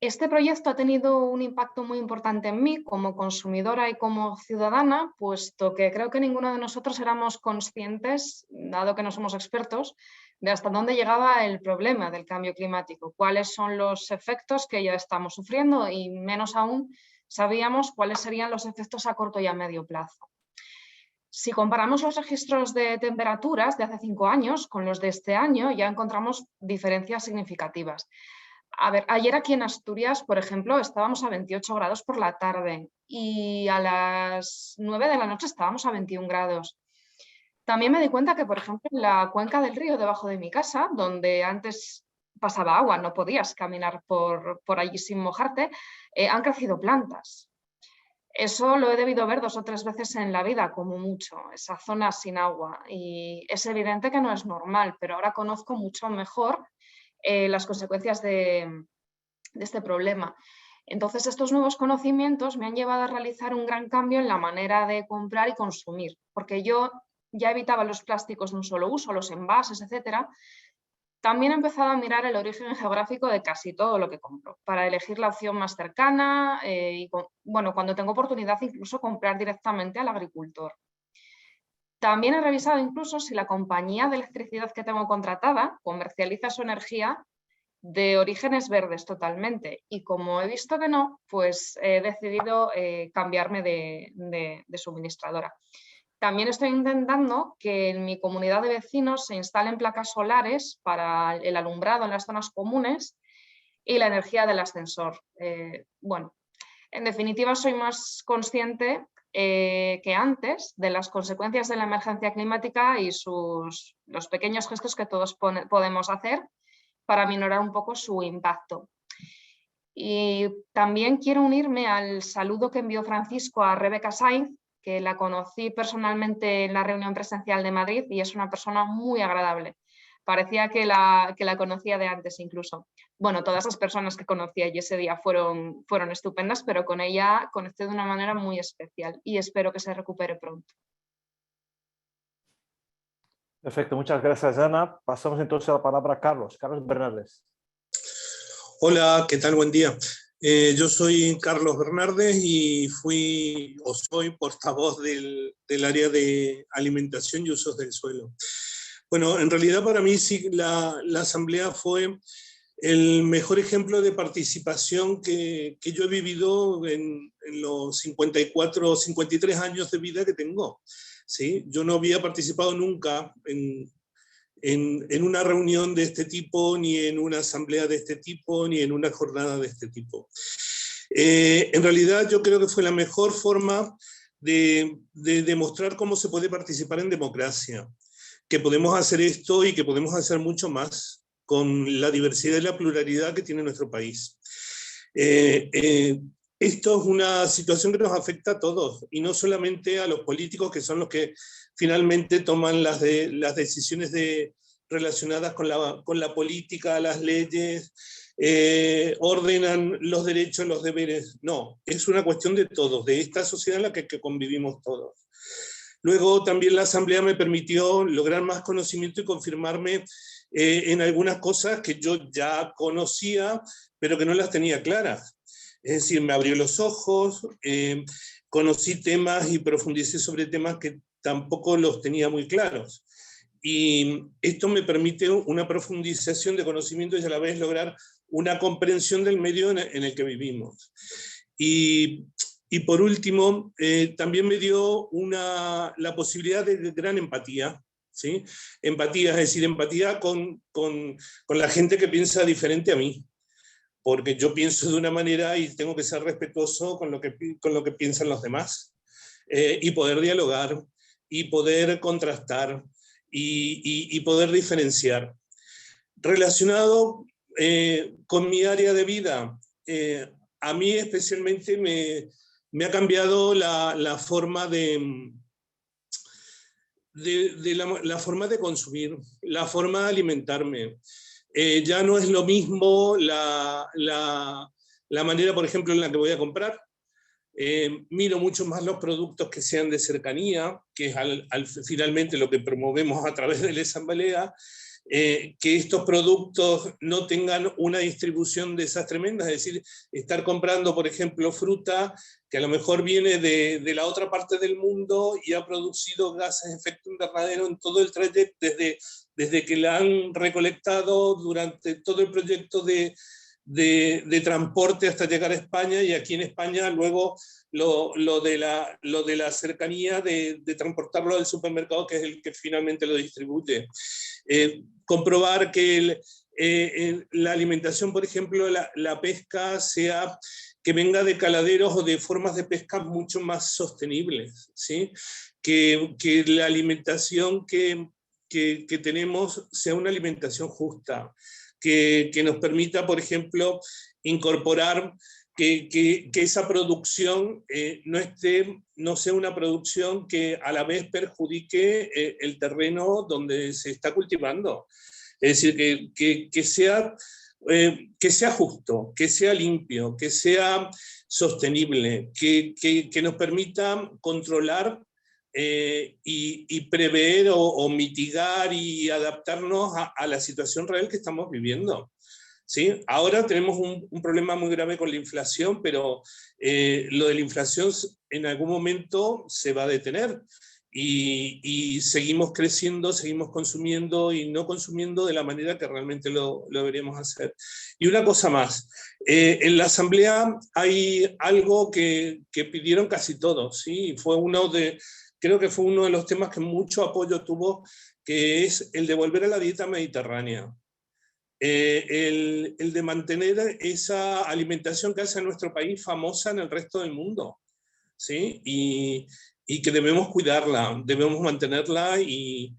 Este proyecto ha tenido un impacto muy importante en mí como consumidora y como ciudadana, puesto que creo que ninguno de nosotros éramos conscientes, dado que no somos expertos, de hasta dónde llegaba el problema del cambio climático, cuáles son los efectos que ya estamos sufriendo y menos aún sabíamos cuáles serían los efectos a corto y a medio plazo. Si comparamos los registros de temperaturas de hace 5 años con los de este año, ya encontramos diferencias significativas. A ver, ayer aquí en Asturias, por ejemplo, estábamos a 28 grados por la tarde y a las 9 de la noche estábamos a 21 grados. También me di cuenta que, por ejemplo, en la cuenca del río debajo de mi casa, donde antes pasaba agua, no podías caminar por allí sin mojarte, han crecido plantas. Eso lo he debido ver 2 o 3 veces en la vida, como mucho, esa zona sin agua. Y es evidente que no es normal, pero ahora conozco mucho mejor las consecuencias de este problema. Entonces, estos nuevos conocimientos me han llevado a realizar un gran cambio en la manera de comprar y consumir, porque yo ya evitaba los plásticos de un solo uso, los envases, etcétera. También he empezado a mirar el origen geográfico de casi todo lo que compro, para elegir la opción más cercana y, bueno, cuando tengo oportunidad, incluso comprar directamente al agricultor. También he revisado incluso si la compañía de electricidad que tengo contratada comercializa su energía de orígenes verdes totalmente. Y como he visto que no, pues he decidido cambiarme de suministradora. También estoy intentando que en mi comunidad de vecinos se instalen placas solares para el alumbrado en las zonas comunes y la energía del ascensor. Bueno, en definitiva, soy más consciente que antes de las consecuencias de la emergencia climática y los pequeños gestos que todos podemos hacer para minorar un poco su impacto. Y también quiero unirme al saludo que envió Francisco a Rebeca Sainz, que la conocí personalmente en la reunión presencial de Madrid y es una persona muy agradable. Parecía que la conocía de antes incluso. Bueno, todas las personas que conocí allí ese día fueron estupendas, pero con ella conecté de una manera muy especial y espero que se recupere pronto. Perfecto, muchas gracias, Ana. Pasamos entonces a la palabra a Carlos Bernardes. Hola, ¿qué tal? Buen día. Yo soy Carlos Bernardes y soy portavoz del área de alimentación y usos del suelo. Bueno, en realidad para mí sí la asamblea fue el mejor ejemplo de participación que yo he vivido en los 54 o 53 años de vida que tengo. ¿Sí? Yo no había participado nunca en una reunión de este tipo, ni en una asamblea de este tipo, ni en una jornada de este tipo. En realidad yo creo que fue la mejor forma de demostrar cómo se puede participar en democracia, que podemos hacer esto y que podemos hacer mucho más con la diversidad y la pluralidad que tiene nuestro país. Esto es una situación que nos afecta a todos, y no solamente a los políticos, que son los que finalmente toman las decisiones relacionadas con la política, las leyes, ordenan los derechos, los deberes. No, es una cuestión de todos, de esta sociedad en la que convivimos todos. Luego también la asamblea me permitió lograr más conocimiento y confirmarme en algunas cosas que yo ya conocía, pero que no las tenía claras. Es decir, me abrió los ojos, conocí temas y profundicé sobre temas que tampoco los tenía muy claros. Y esto me permite una profundización de conocimiento y a la vez lograr una comprensión del medio en el que vivimos. Y por último, también me dio la posibilidad de gran empatía, ¿sí? Empatía, es decir, empatía con la gente que piensa diferente a mí, porque yo pienso de una manera y tengo que ser respetuoso con lo que piensan los demás, y poder dialogar, y poder contrastar, y poder diferenciar. Relacionado con mi área de vida, a mí especialmente me ha cambiado la forma la forma de consumir, la forma de alimentarme. Ya no es lo mismo la manera, por ejemplo, en la que voy a comprar. Miro mucho más los productos que sean de cercanía, que es finalmente lo que promovemos a través de la asamblea, que estos productos no tengan una distribución de esas tremendas, es decir, estar comprando, por ejemplo, fruta que a lo mejor viene de la otra parte del mundo y ha producido gases de efecto invernadero en todo el trayecto, desde que la han recolectado durante todo el proyecto de transporte hasta llegar a España, y aquí en España luego lo de la cercanía de transportarlo al supermercado, que es el que finalmente lo distribuye. Comprobar que la alimentación, por ejemplo, la pesca que venga de caladeros o de formas de pesca mucho más sostenibles, ¿sí? Que la alimentación que tenemos sea una alimentación justa, que nos permita, por ejemplo, incorporar que esa producción no sea una producción que a la vez perjudique el terreno donde se está cultivando. Es decir, que sea justo, que sea limpio, que sea sostenible, que nos permita controlar y prever o mitigar y adaptarnos a la situación real que estamos viviendo. ¿Sí? Ahora tenemos un problema muy grave con la inflación, pero lo de la inflación en algún momento se va a detener, y seguimos creciendo, seguimos consumiendo y no consumiendo de la manera que realmente lo deberíamos hacer. Y una cosa más, en la asamblea hay algo que pidieron casi todos, ¿sí? Creo que fue uno de los temas que mucho apoyo tuvo, que es el de volver a la dieta mediterránea. El de mantener esa alimentación que hace a nuestro país famosa en el resto del mundo, ¿sí? Y que debemos cuidarla, debemos mantenerla y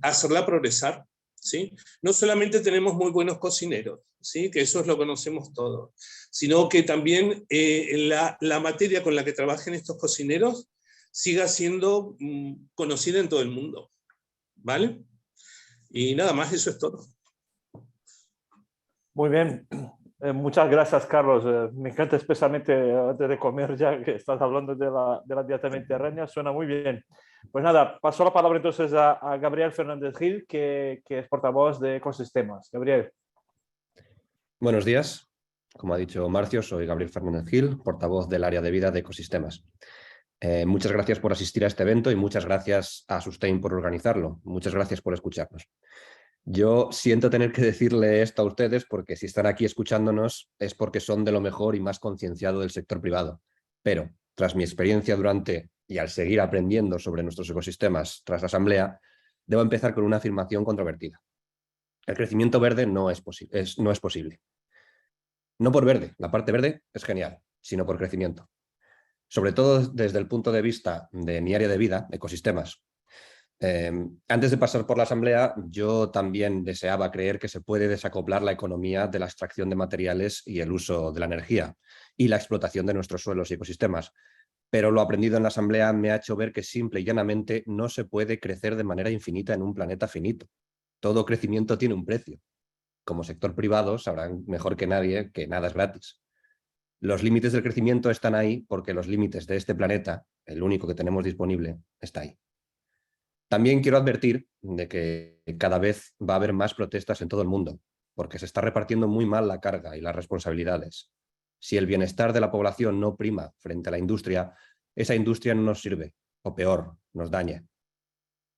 hacerla progresar, ¿sí? No solamente tenemos muy buenos cocineros, ¿sí? Que eso lo conocemos todos, sino que también la materia con la que trabajen estos cocineros siga siendo conocida en todo el mundo, ¿vale? Y nada más, eso es todo. Muy bien. Muchas gracias, Carlos. Me encanta, especialmente antes de comer, ya que estás hablando de la dieta mediterránea, suena muy bien. Pues nada, paso la palabra entonces a Gabriel Fernández Gil, que es portavoz de Ecosistemas. Gabriel. Buenos días. Como ha dicho Marcio, soy Gabriel Fernández Gil, portavoz del área de vida de Ecosistemas. Muchas gracias por asistir a este evento y muchas gracias a Sustain por organizarlo. Muchas gracias por escucharnos. Yo siento tener que decirle esto a ustedes porque si están aquí escuchándonos es porque son de lo mejor y más concienciado del sector privado. Pero tras mi experiencia durante y al seguir aprendiendo sobre nuestros ecosistemas tras la asamblea, debo empezar con una afirmación controvertida. El crecimiento verde no es posible. No por verde, la parte verde es genial, sino por crecimiento. Sobre todo desde el punto de vista de mi área de vida, ecosistemas. Antes de pasar por la asamblea, yo también deseaba creer que se puede desacoplar la economía de la extracción de materiales y el uso de la energía y la explotación de nuestros suelos y ecosistemas. Pero lo aprendido en la asamblea me ha hecho ver que simple y llanamente no se puede crecer de manera infinita en un planeta finito. Todo crecimiento tiene un precio. Como sector privado sabrán mejor que nadie que nada es gratis. Los límites del crecimiento están ahí porque los límites de este planeta, el único que tenemos disponible, está ahí. También quiero advertir de que cada vez va a haber más protestas en todo el mundo, porque se está repartiendo muy mal la carga y las responsabilidades. Si el bienestar de la población no prima frente a la industria, esa industria no nos sirve, o peor, nos daña.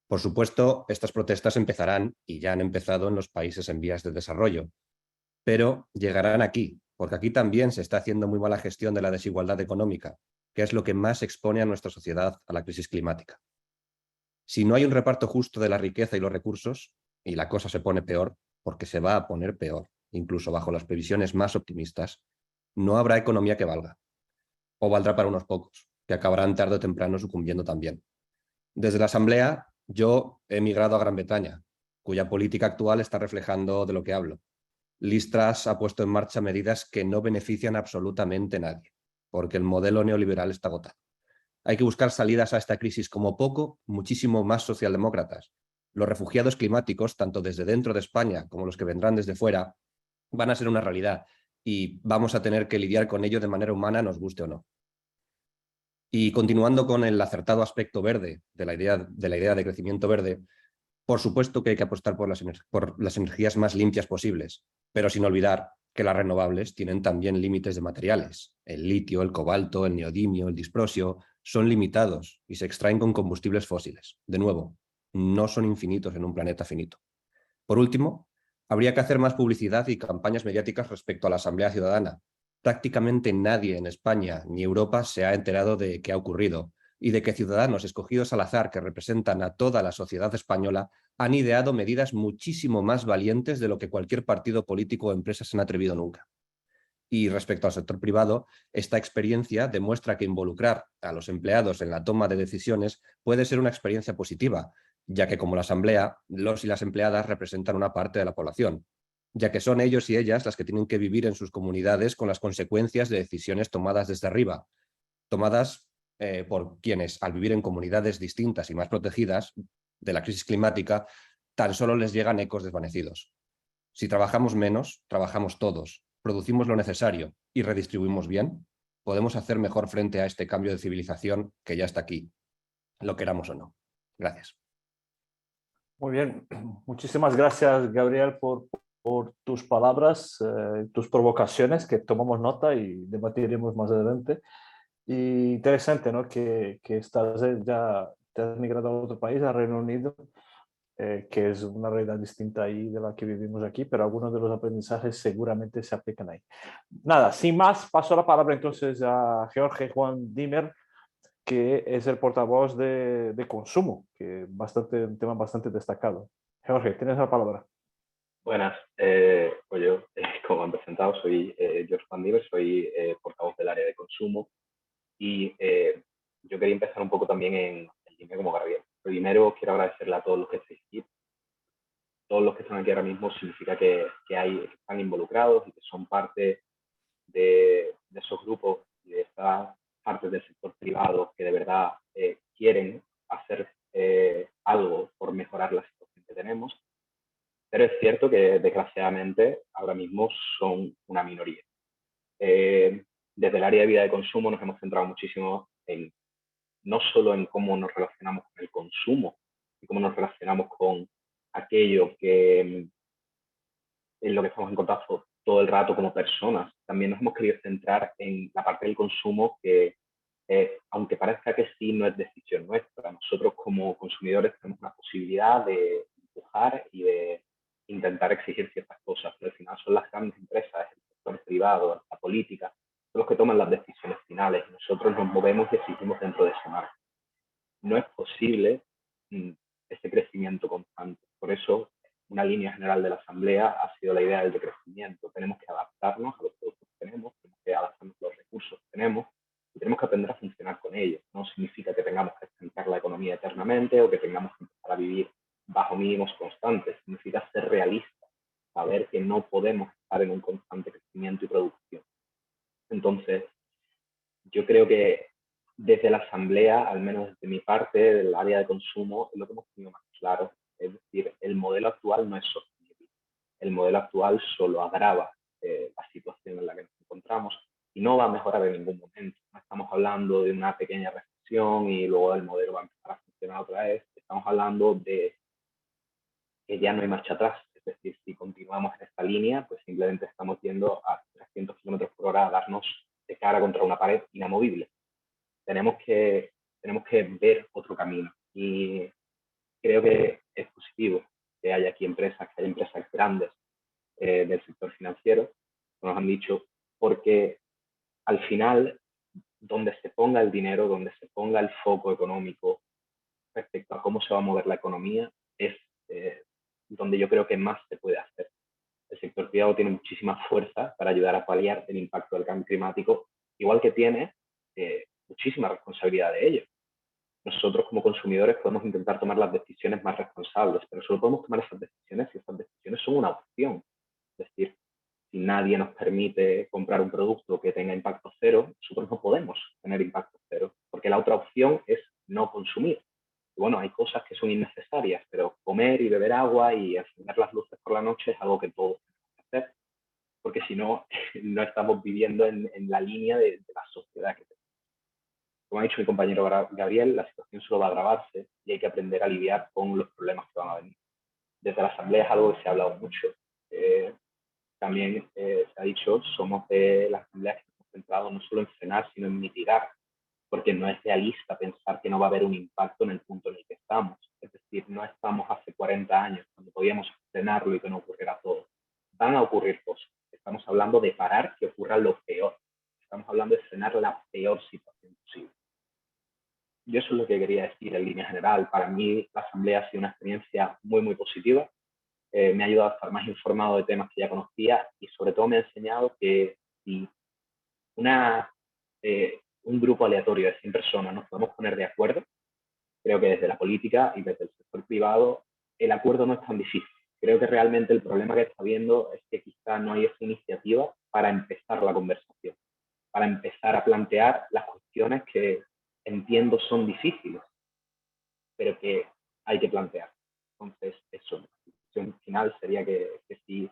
Por supuesto, estas protestas empezarán, y ya han empezado en los países en vías de desarrollo, pero llegarán aquí, porque aquí también se está haciendo muy mala gestión de la desigualdad económica, que es lo que más expone a nuestra sociedad a la crisis climática. Si no hay un reparto justo de la riqueza y los recursos, y la cosa se pone peor, porque se va a poner peor, incluso bajo las previsiones más optimistas, no habrá economía que valga. O valdrá para unos pocos, que acabarán tarde o temprano sucumbiendo también. Desde la Asamblea, yo he emigrado a Gran Bretaña, cuya política actual está reflejando de lo que hablo. Liz Truss ha puesto en marcha medidas que no benefician absolutamente a nadie, porque el modelo neoliberal está agotado. Hay que buscar salidas a esta crisis como poco, muchísimo más socialdemócratas. Los refugiados climáticos, tanto desde dentro de España como los que vendrán desde fuera, van a ser una realidad y vamos a tener que lidiar con ello de manera humana, nos guste o no. Y continuando con el acertado aspecto verde de la idea de crecimiento verde, Por supuesto que hay que apostar por las energías más limpias posibles, pero sin olvidar que las renovables tienen también límites de materiales. El litio, el cobalto, el neodimio, el disprosio son limitados y se extraen con combustibles fósiles. De nuevo, no son infinitos en un planeta finito. Por último, habría que hacer más publicidad y campañas mediáticas respecto a la Asamblea Ciudadana. Prácticamente nadie en España ni Europa se ha enterado de qué ha ocurrido y de que ciudadanos escogidos al azar que representan a toda la sociedad española han ideado medidas muchísimo más valientes de lo que cualquier partido político o empresa se han atrevido nunca. Y respecto al sector privado, esta experiencia demuestra que involucrar a los empleados en la toma de decisiones puede ser una experiencia positiva, ya que como la Asamblea, los y las empleadas representan una parte de la población, ya que son ellos y ellas las que tienen que vivir en sus comunidades con las consecuencias de decisiones tomadas desde arriba, tomadas por quienes, al vivir en comunidades distintas y más protegidas de la crisis climática, tan solo les llegan ecos desvanecidos. Si trabajamos menos, trabajamos todos, producimos lo necesario y redistribuimos bien, podemos hacer mejor frente a este cambio de civilización que ya está aquí, lo queramos o no. Gracias. Muy bien, muchísimas gracias, Gabriel, por tus palabras, tus provocaciones, que tomamos nota y debatiremos más adelante. Y interesante, ¿no? Que estás ya, te has migrado a otro país, al Reino Unido, que es una realidad distinta ahí de la que vivimos aquí, pero algunos de los aprendizajes seguramente se aplican ahí. Nada, sin más, paso la palabra entonces a Jorge Juan Dimer, que es el portavoz de consumo, que es un tema bastante destacado. Jorge, tienes la palabra. Buenas, pues yo, como han presentado, soy Jorge Juan Dimer, soy portavoz del área de consumo y yo quería empezar un poco también en línea como Gabriel. Primero quiero agradecerle a todos los que estáis aquí. Todos los que están aquí ahora mismo significa que están involucrados y que son parte de esos grupos y de estas partes del sector privado que de verdad quieren hacer algo por mejorar la situación que tenemos. Pero es cierto que desgraciadamente ahora mismo son una minoría. Desde el área de vida de consumo nos hemos centrado muchísimo en no solo en cómo nos relacionamos con el consumo y cómo nos relacionamos con aquello que en lo que estamos en contacto todo el rato como personas. También nos hemos querido centrar en la parte del consumo que, aunque parezca que sí, no es decisión nuestra. Nosotros como consumidores tenemos la posibilidad de empujar y de intentar exigir ciertas cosas, pero al final son las grandes empresas, el sector privado, la política, son los que toman las decisiones finales. Nosotros nos movemos y exigimos dentro de ese marco. No es posible ese crecimiento constante. Por eso, una línea general de la Asamblea ha sido la idea del decrecimiento. Tenemos que adaptarnos a los productos que tenemos que adaptarnos a los recursos que tenemos y tenemos que aprender a funcionar con ellos. No significa que tengamos que estancar la economía eternamente o que tengamos que empezar a vivir bajo mínimos constantes. Significa ser realistas, saber que no podemos estar en un constante crecimiento y producción. Entonces, yo creo que desde la Asamblea, al menos desde mi parte, del área de consumo, es lo que hemos tenido más claro. Es decir, el modelo actual no es sostenible. El modelo actual solo agrava la situación en la que nos encontramos y no va a mejorar en ningún momento. No estamos hablando de una pequeña recesión y luego el modelo va a empezar a funcionar otra vez. Estamos hablando de que ya no hay marcha atrás. Es decir, si continuamos en esta línea, pues simplemente estamos yendo a 300 kilómetros por hora a darnos de cara contra una pared inamovible. Tenemos que ver otro camino y creo que es positivo que haya aquí empresas, que haya empresas grandes del sector financiero, como nos han dicho, porque al final, donde se ponga el dinero, donde se ponga el foco económico respecto a cómo se va a mover la economía, es donde yo creo que más se puede hacer. El sector privado tiene muchísima fuerza para ayudar a paliar el impacto del cambio climático, igual que tiene muchísima responsabilidad de ello. Nosotros como consumidores podemos intentar tomar las decisiones más responsables, pero solo podemos tomar esas decisiones si esas decisiones son una opción. Es decir, si nadie nos permite comprar un producto que tenga impacto cero, nosotros no podemos tener impacto cero, porque la otra opción es no consumir. Y bueno, hay cosas que son innecesarias, pero comer y beber agua y encender las luces por la noche es algo que todos tenemos que hacer, porque si no, no estamos viviendo en la línea de la sociedad que tenemos. Como ha dicho mi compañero Gabriel, la situación solo va a agravarse y hay que aprender a lidiar con los problemas que van a venir. Desde la Asamblea es algo que se ha hablado mucho. También se ha dicho, somos de las asambleas que nos hemos centrado no solo en frenar, sino en mitigar, porque no es realista pensar que no va a haber un impacto en el punto en el que estamos. Es decir, no estamos hace 40 años, cuando podíamos frenarlo y que no ocurriera todo. Van a ocurrir cosas. Estamos hablando de parar que ocurra lo peor. Estamos hablando de frenar la peor situación posible. Yo eso es lo que quería decir en línea general. Para mí la asamblea ha sido una experiencia muy, muy positiva. Me ha ayudado a estar más informado de temas que ya conocía y sobre todo me ha enseñado que si un grupo aleatorio de 100 personas nos podemos poner de acuerdo, creo que desde la política y desde el sector privado el acuerdo no es tan difícil. Creo que realmente el problema que está habiendo es que quizá no hay esa iniciativa para empezar la conversación, para empezar a plantear las cuestiones que entiendo son difíciles, pero que hay que plantear. Entonces, eso, la conclusión final sería que si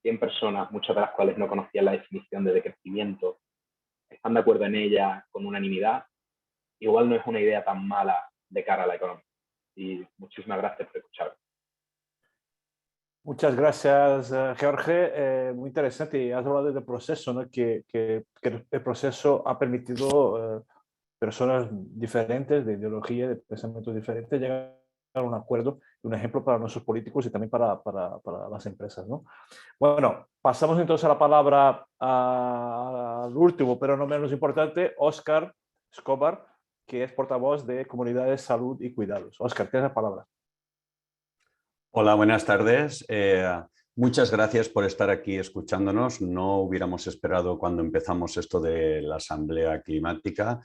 100 personas, muchas de las cuales no conocían la definición de decrecimiento, están de acuerdo en ella con unanimidad, igual no es una idea tan mala de cara a la economía. Y muchísimas gracias por escucharme. Muchas gracias, Jorge. Muy interesante. Y has hablado del proceso, ¿no? Que el proceso ha permitido personas diferentes, de ideología, de pensamientos diferentes, llegar a un acuerdo, un ejemplo para nuestros políticos y también para las empresas, ¿no? Bueno, pasamos entonces a la palabra al último, pero no menos importante, Óscar Escobar, que es portavoz de Comunidades, Salud y Cuidados. Óscar, tienes la palabra. Hola, buenas tardes. Muchas gracias por estar aquí escuchándonos. No hubiéramos esperado cuando empezamos esto de la Asamblea Climática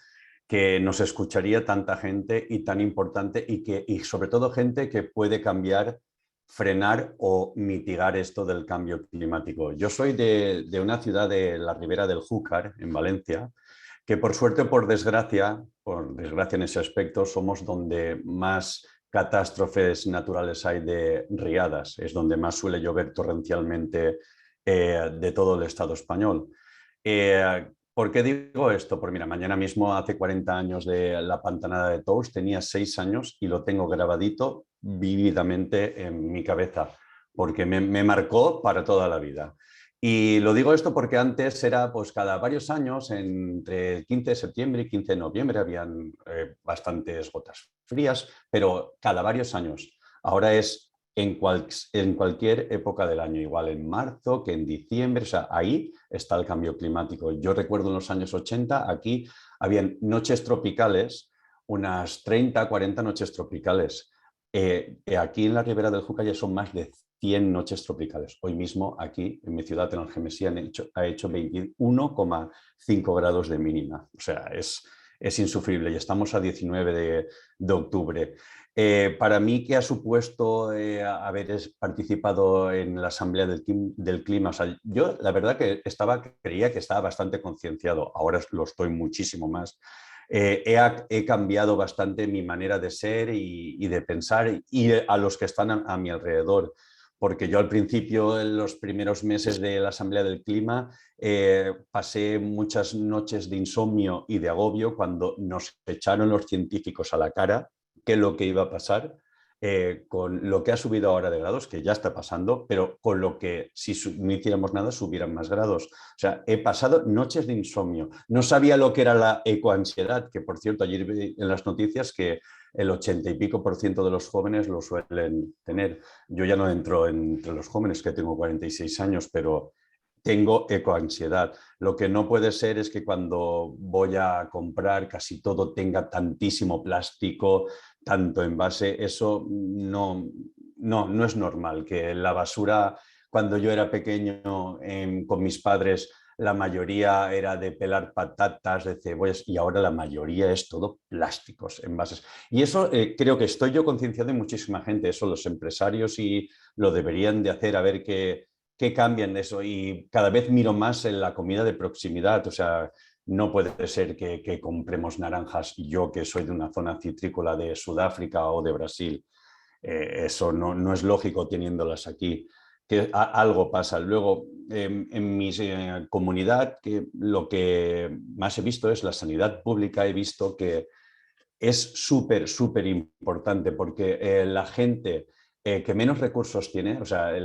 que nos escucharía tanta gente y tan importante y sobre todo gente que puede cambiar, frenar o mitigar esto del cambio climático. Yo soy de una ciudad de la Ribera del Júcar, en Valencia, que por suerte o por desgracia en ese aspecto, somos donde más catástrofes naturales hay de riadas, es donde más suele llover torrencialmente de todo el Estado español. ¿Por qué digo esto? Pues mira, mañana mismo hace 40 años de la pantanada de Tous, tenía 6 años y lo tengo grabadito vívidamente en mi cabeza, porque me marcó para toda la vida. Y lo digo esto porque antes era pues cada varios años, entre el 15 de septiembre y 15 de noviembre, habían bastantes gotas frías, pero cada varios años. Ahora es en cualquier época del año, igual en marzo que en diciembre, o sea, ahí está el cambio climático. Yo recuerdo en los años 80, aquí habían noches tropicales, unas 30, 40 noches tropicales. Aquí en la Ribera del Júcar ya son más de 100 noches tropicales. Hoy mismo aquí en mi ciudad, en Algemesí, ha hecho 21,5 grados de mínima. O sea, es insufrible y estamos a 19 de octubre. Para mí, ¿qué ha supuesto haber participado en la Asamblea del Clima? O sea, yo la verdad que creía que estaba bastante concienciado, ahora lo estoy muchísimo más. He cambiado bastante mi manera de ser y de pensar y a los que están a mi alrededor. Porque yo al principio, en los primeros meses de la Asamblea del Clima, pasé muchas noches de insomnio y de agobio cuando nos echaron los científicos a la cara qué es lo que iba a pasar con lo que ha subido ahora de grados, que ya está pasando, pero con lo que si no hiciéramos nada subieran más grados. O sea, he pasado noches de insomnio. No sabía lo que era la ecoansiedad, que por cierto ayer vi en las noticias que el 80 y pico % de los jóvenes lo suelen tener. Yo ya no entro entre los jóvenes, que tengo 46 años, pero tengo ecoansiedad. Lo que no puede ser es que cuando voy a comprar casi todo tenga tantísimo plástico, tanto envase. Eso no es normal. Que la basura, cuando yo era pequeño con mis padres, la mayoría era de pelar patatas, de cebollas, y ahora la mayoría es todo plásticos, envases. Y eso creo que estoy yo concienciado y muchísima gente. Eso los empresarios y lo deberían de hacer, a ver qué cambian de eso. Y cada vez miro más en la comida de proximidad. O sea, no puede ser que compremos naranjas, yo que soy de una zona citrícola de Sudáfrica o de Brasil. Eso no es lógico teniéndolas aquí. que algo pasa. Luego, en mi comunidad, que lo que más he visto es la sanidad pública. He visto que es súper, súper importante porque la gente que menos recursos tiene, o sea,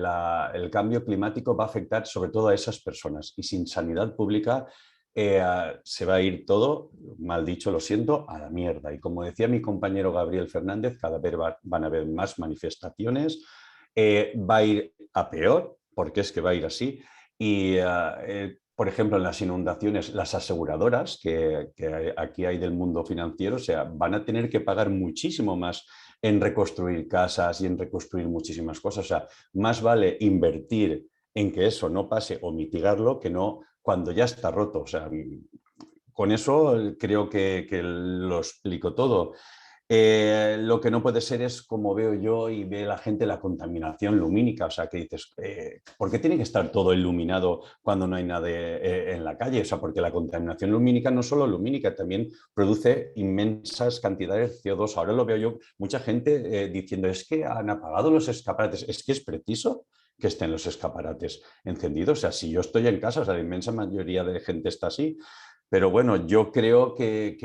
el cambio climático va a afectar sobre todo a esas personas, y sin sanidad pública se va a ir todo, mal dicho, lo siento, a la mierda. Y como decía mi compañero Gabriel Fernández, cada vez van a haber más manifestaciones, va a ir a peor, porque es que va a ir así. Y por ejemplo, en las inundaciones, las aseguradoras que aquí hay del mundo financiero, o sea, van a tener que pagar muchísimo más en reconstruir casas y en reconstruir muchísimas cosas. O sea, más vale invertir en que eso no pase o mitigarlo que no cuando ya está roto. O sea, con eso creo que lo explico todo. Lo que no puede ser es, como veo yo y ve la gente, la contaminación lumínica. O sea, que dices, ¿por qué tiene que estar todo iluminado cuando no hay nadie en la calle? O sea, porque la contaminación lumínica no solo lumínica, también produce inmensas cantidades de CO2. Ahora lo veo yo, mucha gente diciendo, es que han apagado los escaparates. Es que es preciso que estén los escaparates encendidos. O sea, si yo estoy en casa, o sea, la inmensa mayoría de gente está así. Pero bueno, yo creo que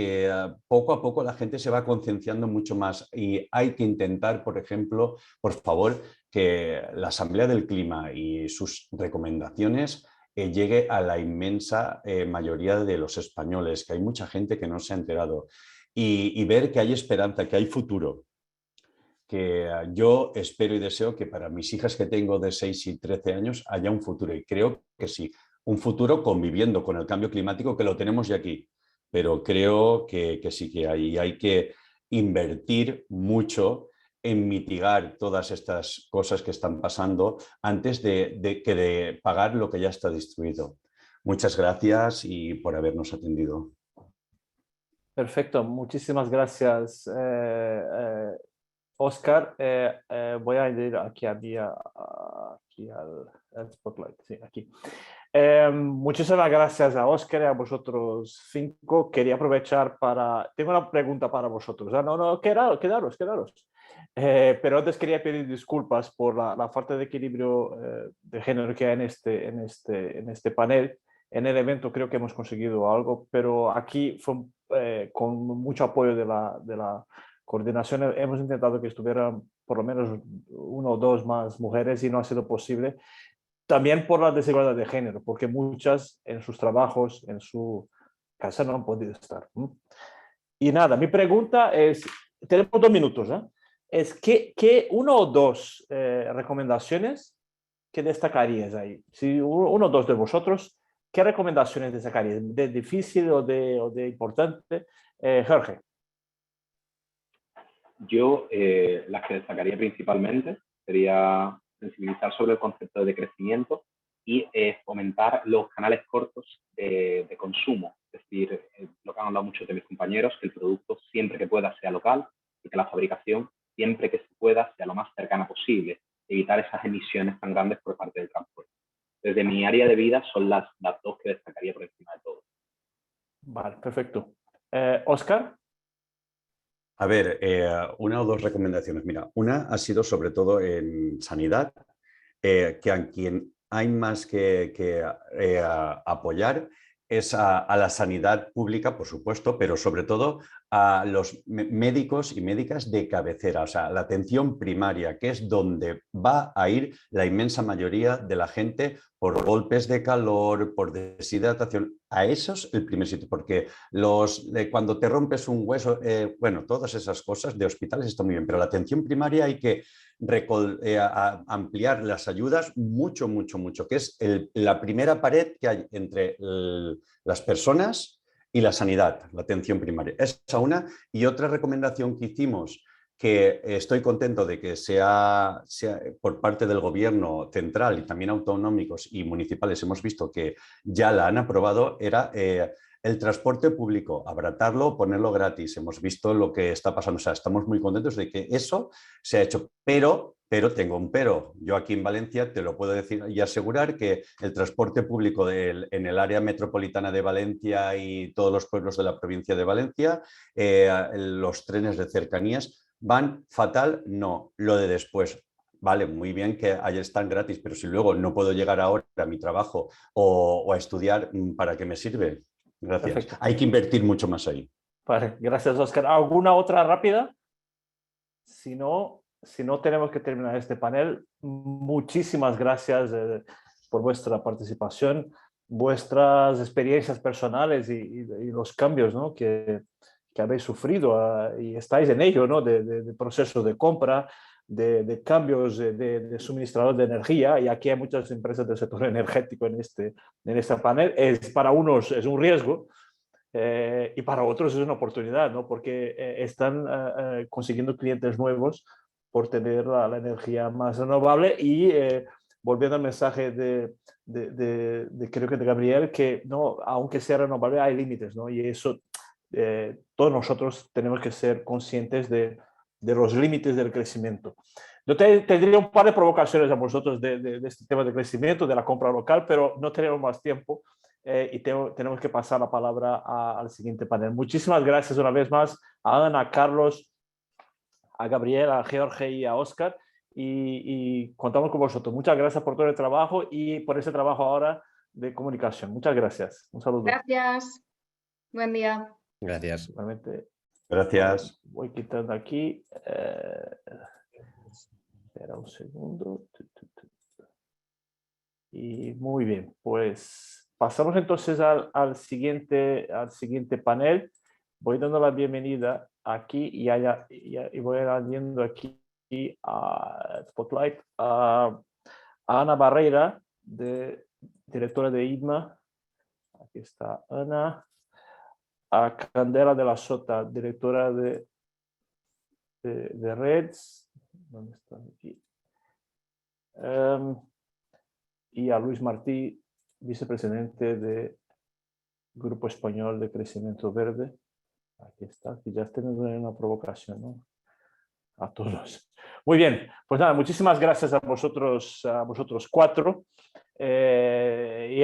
poco a poco la gente se va concienciando mucho más, y hay que intentar, por ejemplo, por favor, que la Asamblea del Clima y sus recomendaciones llegue a la inmensa mayoría de los españoles, que hay mucha gente que no se ha enterado, y ver que hay esperanza, que hay futuro. Que yo espero y deseo que para mis hijas que tengo de 6 y 13 años haya un futuro, y creo que sí, un futuro conviviendo con el cambio climático, que lo tenemos ya aquí, pero creo que sí que hay que invertir mucho en mitigar todas estas cosas que están pasando antes de pagar lo que ya está destruido. Muchas gracias y por habernos atendido. Perfecto, muchísimas gracias, Oscar. Voy a añadir aquí aquí al Spotlight, sí, aquí. Muchísimas gracias a Oscar y a vosotros 5. Quería aprovechar para... Tengo una pregunta para vosotros. No, quedaros. Pero antes quería pedir disculpas por la falta de equilibrio de género que hay en este panel. En el evento creo que hemos conseguido algo, pero aquí fue con mucho apoyo de la coordinación. Hemos intentado que estuvieran por lo menos 1 o 2 más mujeres y no ha sido posible. También por la desigualdad de género, porque muchas en sus trabajos, en su casa no han podido estar. Y nada, mi pregunta es, tenemos 2 minutos, es ¿qué 1 o 2 recomendaciones que destacarías ahí? Si 1 o 2 de vosotros, ¿qué recomendaciones destacarías? ¿De difícil o de importante? Jorge. Yo las que destacaría principalmente sería sensibilizar sobre el concepto de crecimiento y fomentar los canales cortos de consumo. Es decir, lo que han hablado muchos de mis compañeros, que el producto siempre que pueda sea local y que la fabricación siempre que se pueda sea lo más cercana posible. Evitar esas emisiones tan grandes por parte del transporte. Desde mi área de vida son las 2 que destacaría por encima de todo. Vale, perfecto. Oscar. A ver, 1 o 2 recomendaciones. Mira, una ha sido sobre todo en sanidad, que a quien hay más que apoyar es a la sanidad pública, por supuesto, pero sobre todo a los médicos y médicas de cabecera, o sea, la atención primaria, que es donde va a ir la inmensa mayoría de la gente por golpes de calor, por deshidratación. A esos el primer sitio, porque cuando te rompes un hueso, bueno, todas esas cosas de hospitales está muy bien, pero la atención primaria hay que ampliar las ayudas mucho, que es la primera pared que hay entre las personas y la sanidad, la atención primaria. Esa una. Y otra recomendación que hicimos, que estoy contento de que sea por parte del gobierno central y también autonómicos y municipales, hemos visto que ya la han aprobado, era el transporte público, abaratarlo, ponerlo gratis. Hemos visto lo que está pasando, o sea, estamos muy contentos de que eso se ha hecho, pero tengo un pero. Yo aquí en Valencia te lo puedo decir y asegurar que el transporte público en el área metropolitana de Valencia y todos los pueblos de la provincia de Valencia, los trenes de cercanías van fatal. No, lo de después vale, muy bien que ahí están gratis, pero si luego no puedo llegar ahora a mi trabajo o a estudiar, ¿para qué me sirve? Gracias. Perfecto. Hay que invertir mucho más ahí. Vale, gracias, Óscar. ¿Alguna otra rápida? Si no, tenemos que terminar este panel. Muchísimas gracias por vuestra participación, vuestras experiencias personales y los cambios, ¿no?, que habéis sufrido y estáis en ello, ¿no?, de proceso de compra, de cambios de suministrador de energía, y aquí hay muchas empresas del sector energético en este panel. Para unos es un riesgo, y para otros es una oportunidad, ¿no?, porque están consiguiendo clientes nuevos por tener la energía más renovable. Y volviendo al mensaje creo que de Gabriel, que no, aunque sea renovable hay límites, ¿no?, y eso todos nosotros tenemos que ser conscientes de los límites del crecimiento. Yo tendría un par de provocaciones a vosotros de este tema de crecimiento, de la compra local, pero no tenemos más tiempo. Y tenemos que pasar la palabra al siguiente panel. Muchísimas gracias una vez más a Ana, a Carlos, a Gabriel, a Jorge y a Óscar, y contamos con vosotros. Muchas gracias por todo el trabajo y por ese trabajo ahora de comunicación. Muchas gracias. Un saludo. Gracias. Buen día. Gracias. Igualmente. Gracias. Voy quitando aquí. Espera un segundo. Y muy bien, pues pasamos entonces al siguiente panel. Voy dando la bienvenida aquí y voy añadiendo aquí a Spotlight a Ana Barreira, directora de IDMA. Aquí está Ana. A Candela de la Sota, directora de Reds. ¿Dónde está aquí? Y a Luis Martí, vicepresidente del Grupo Español de Crecimiento Verde. Aquí está, aquí ya tenemos una provocación, ¿no?, a todos. Muy bien, pues nada, muchísimas gracias a vosotros cuatro. Y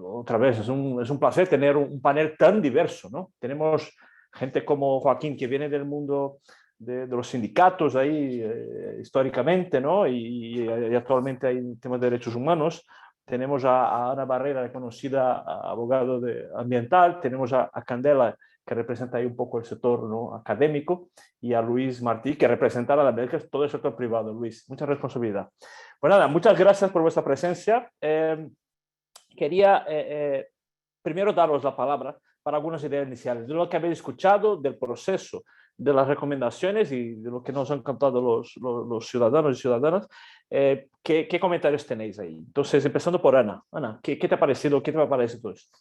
otra vez, es un placer tener un panel tan diverso, ¿no? Tenemos gente como Joaquín, que viene del mundo de los sindicatos ahí históricamente, ¿no? Y actualmente hay temas de derechos humanos. Tenemos a Ana Barreira, reconocida abogado ambiental. Tenemos a Candela, que representa ahí un poco el sector, ¿no?, académico, y a Luis Martí, que representa a la América, todo el sector privado. Luis, mucha responsabilidad. Pues nada, muchas gracias por vuestra presencia. Quería primero daros la palabra para algunas ideas iniciales de lo que habéis escuchado, del proceso, de las recomendaciones y de lo que nos han contado los ciudadanos y ciudadanas. ¿Qué comentarios tenéis ahí? Entonces, empezando por Ana. Ana, ¿qué te ha parecido? ¿Qué te parece todo esto?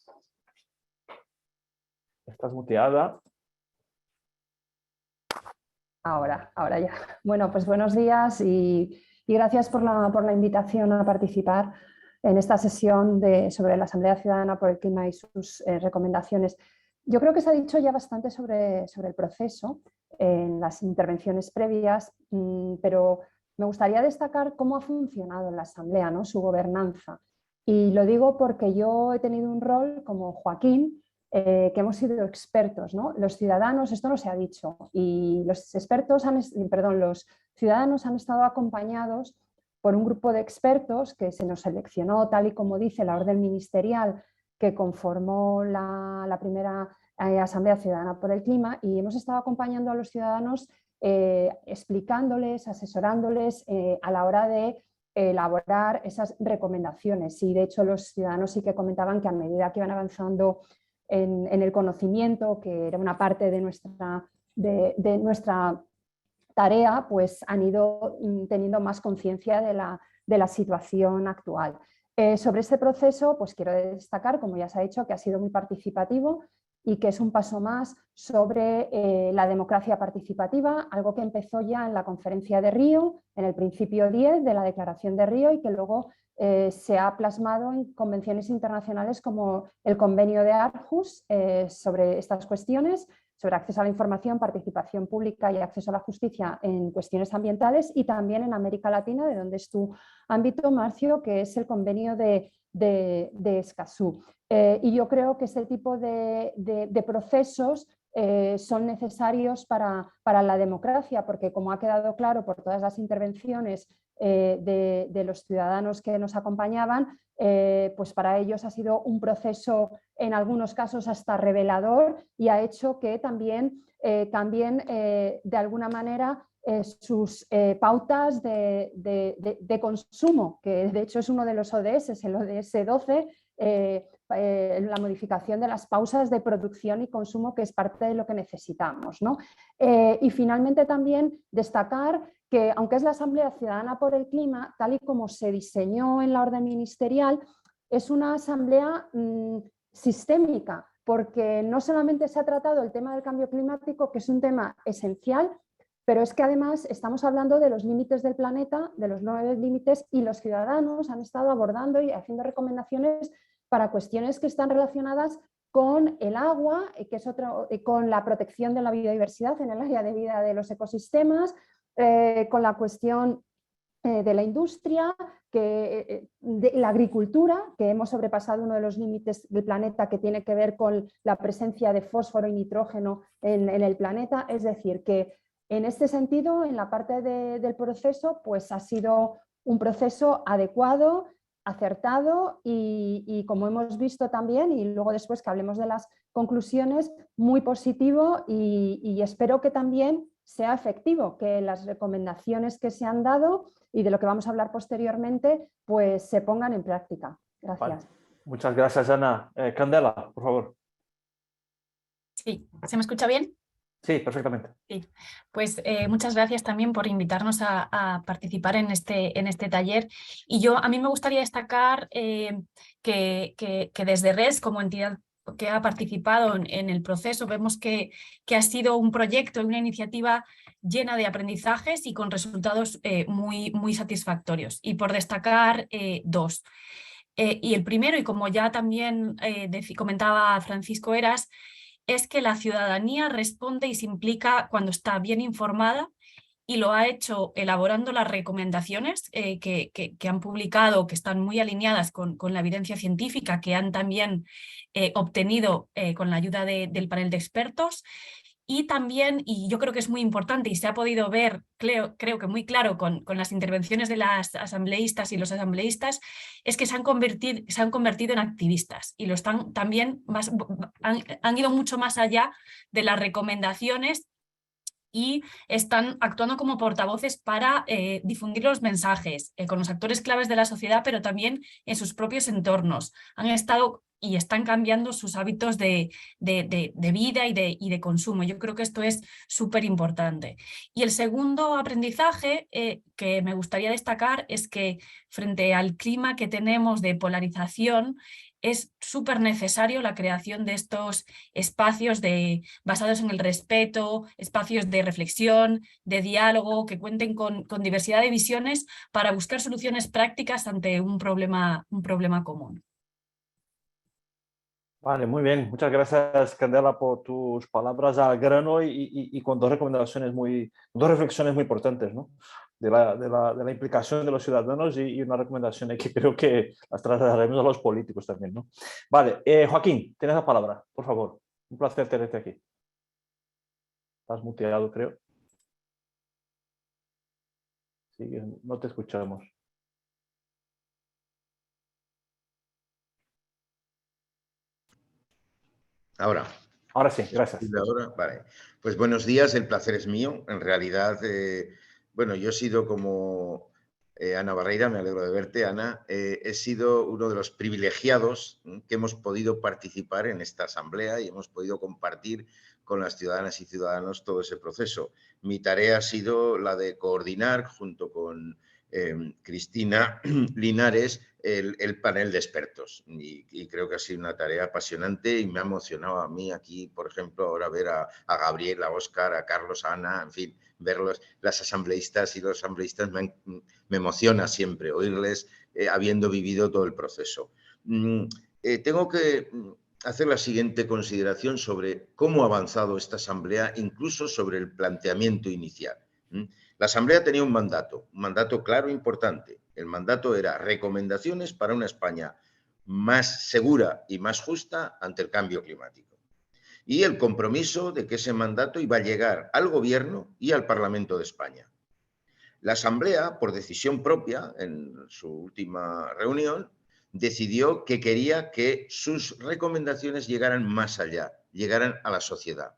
Estás muteada. Ahora ya. Bueno, pues buenos días y gracias por la invitación a participar en esta sesión sobre la Asamblea Ciudadana por el Clima y sus recomendaciones. Yo creo que se ha dicho ya bastante sobre el proceso en las intervenciones previas, pero me gustaría destacar cómo ha funcionado la Asamblea, ¿no?, su gobernanza. Y lo digo porque yo he tenido un rol como Joaquín, que hemos sido expertos, ¿no? Los ciudadanos, esto no se ha dicho, y los ciudadanos han estado acompañados por un grupo de expertos que se nos seleccionó, tal y como dice la orden ministerial que conformó la primera Asamblea Ciudadana por el Clima, y hemos estado acompañando a los ciudadanos explicándoles, asesorándoles a la hora de elaborar esas recomendaciones. Y de hecho los ciudadanos sí que comentaban que a medida que iban avanzando en el conocimiento, que era una parte de nuestra tarea, pues han ido teniendo más conciencia de la situación actual. Sobre este proceso, pues quiero destacar, como ya se ha dicho, que ha sido muy participativo y que es un paso más sobre la democracia participativa, algo que empezó ya en la conferencia de Río, en el principio 10 de la Declaración de Río, y que luego se ha plasmado en convenciones internacionales como el Convenio de Aarhus sobre estas cuestiones, sobre acceso a la información, participación pública y acceso a la justicia en cuestiones ambientales, y también en América Latina, de donde es tu ámbito, Marcio, que es el Convenio de Escazú. Y yo creo que este tipo de procesos son necesarios para la democracia, porque como ha quedado claro por todas las intervenciones de los ciudadanos que nos acompañaban, pues para ellos ha sido un proceso en algunos casos hasta revelador y ha hecho que también cambien de alguna manera sus pautas de consumo, que de hecho es uno de los ODS, el ODS 12, la modificación de las pausas de producción y consumo, que es parte de lo que necesitamos, ¿no? Y finalmente también destacar que, aunque es la Asamblea Ciudadana por el Clima, tal y como se diseñó en la orden ministerial, es una asamblea sistémica, porque no solamente se ha tratado el tema del cambio climático, que es un tema esencial, pero es que además estamos hablando de los límites del planeta, de los 9 límites, y los ciudadanos han estado abordando y haciendo recomendaciones para cuestiones que están relacionadas con el agua, que es con la protección de la biodiversidad en el área de vida de los ecosistemas, con la cuestión de la industria, de la agricultura, que hemos sobrepasado uno de los límites del planeta que tiene que ver con la presencia de fósforo y nitrógeno en el planeta. Es decir, que en este sentido, en la parte del proceso, pues ha sido un proceso adecuado, acertado y como hemos visto también, y luego después que hablemos de las conclusiones, muy positivo y espero que también sea efectivo, que las recomendaciones que se han dado y de lo que vamos a hablar posteriormente, pues se pongan en práctica. Gracias. Vale. Muchas gracias, Ana. Candela, por favor. Sí, ¿se me escucha bien? Sí, perfectamente. Sí. Pues muchas gracias también por invitarnos a participar en este taller. Y a mí me gustaría destacar que desde RES, como entidad que ha participado en el proceso, vemos que ha sido un proyecto y una iniciativa llena de aprendizajes y con resultados muy satisfactorios. Y por destacar dos. Y el primero, y como ya también comentaba Francisco Heras, es que la ciudadanía responde y se implica cuando está bien informada, y lo ha hecho elaborando las recomendaciones que han publicado, que están muy alineadas con la evidencia científica, que han también obtenido con la ayuda del panel de expertos. Y también, y yo creo que es muy importante y se ha podido ver, creo que muy claro con las intervenciones de las asambleístas y los asambleístas, es que se han convertido en activistas y lo están también han ido mucho más allá de las recomendaciones y están actuando como portavoces para difundir los mensajes con los actores claves de la sociedad, pero también en sus propios entornos. Han estado y están cambiando sus hábitos de vida y de consumo. Yo creo que esto es súper importante. Y el segundo aprendizaje que me gustaría destacar es que frente al clima que tenemos de polarización, es súper necesario la creación de estos espacios basados en el respeto, espacios de reflexión, de diálogo, que cuenten con diversidad de visiones para buscar soluciones prácticas ante un problema común. Vale, muy bien. Muchas gracias, Candela, por tus palabras al grano y con dos reflexiones muy importantes, ¿no? De la implicación de los ciudadanos y una recomendación que creo que las trasladaremos a los políticos también, ¿no? Vale, Joaquín, tienes la palabra, por favor. Un placer tenerte aquí. Estás muteado, creo. Sí, no te escuchamos. Ahora. Ahora sí, gracias. Ahora, vale. Pues buenos días, el placer es mío. En realidad, bueno, yo he sido como Ana Barreira, me alegro de verte, Ana. He sido uno de los privilegiados que hemos podido participar en esta asamblea y hemos podido compartir con las ciudadanas y ciudadanos todo ese proceso. Mi tarea ha sido la de coordinar, junto con Cristina Linares, el panel de expertos y creo que ha sido una tarea apasionante y me ha emocionado a mí aquí, por ejemplo, ahora ver a Gabriel, a Óscar, a Carlos, a Ana, en fin, verlos, las asambleístas y los asambleístas me emociona siempre oírles habiendo vivido todo el proceso. Tengo que hacer la siguiente consideración sobre cómo ha avanzado esta asamblea, incluso sobre el planteamiento inicial. La asamblea tenía un mandato claro e importante. El mandato era recomendaciones para una España más segura y más justa ante el cambio climático. y el compromiso de que ese mandato iba a llegar al Gobierno y al Parlamento de España. La Asamblea, por decisión propia, en su última reunión, decidió que quería que sus recomendaciones llegaran más allá, llegaran a la sociedad.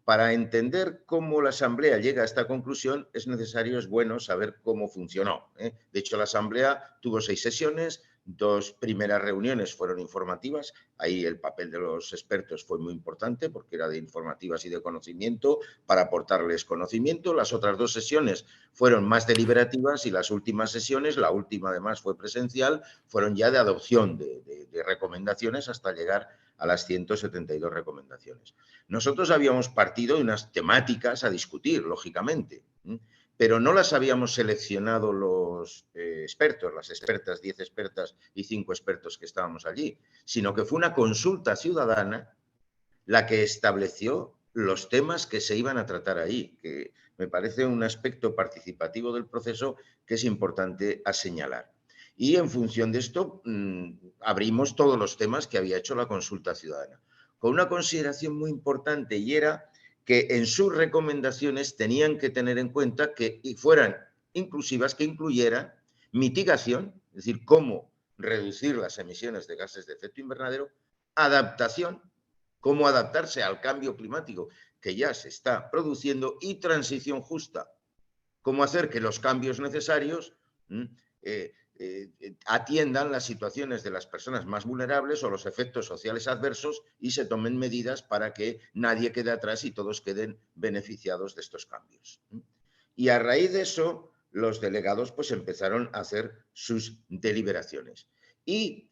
Para entender cómo la Asamblea llega a esta conclusión es necesario, es bueno saber cómo funcionó. De hecho, la Asamblea tuvo 6 sesiones, 2 primeras reuniones fueron informativas. Ahí el papel de los expertos fue muy importante porque era de informativas y de conocimiento para aportarles conocimiento. Las otras 2 sesiones fueron más deliberativas y las últimas sesiones, la última además fue presencial, fueron ya de adopción de recomendaciones hasta llegar a las 172 recomendaciones. Nosotros habíamos partido de unas temáticas a discutir, lógicamente, pero no las habíamos seleccionado los expertos, las expertas, 10 expertas y 5 expertos que estábamos allí, sino que fue una consulta ciudadana la que estableció los temas que se iban a tratar ahí, que me parece un aspecto participativo del proceso que es importante a señalar. Y en función de esto abrimos todos los temas que había hecho la consulta ciudadana, con una consideración muy importante, y era que en sus recomendaciones tenían que tener en cuenta que fueran inclusivas, que incluyeran mitigación, es decir, cómo reducir las emisiones de gases de efecto invernadero, adaptación, cómo adaptarse al cambio climático que ya se está produciendo, y transición justa, cómo hacer que los cambios necesarios atiendan las situaciones de las personas más vulnerables o los efectos sociales adversos y se tomen medidas para que nadie quede atrás y todos queden beneficiados de estos cambios. Y a raíz de eso, los delegados pues empezaron a hacer sus deliberaciones. Y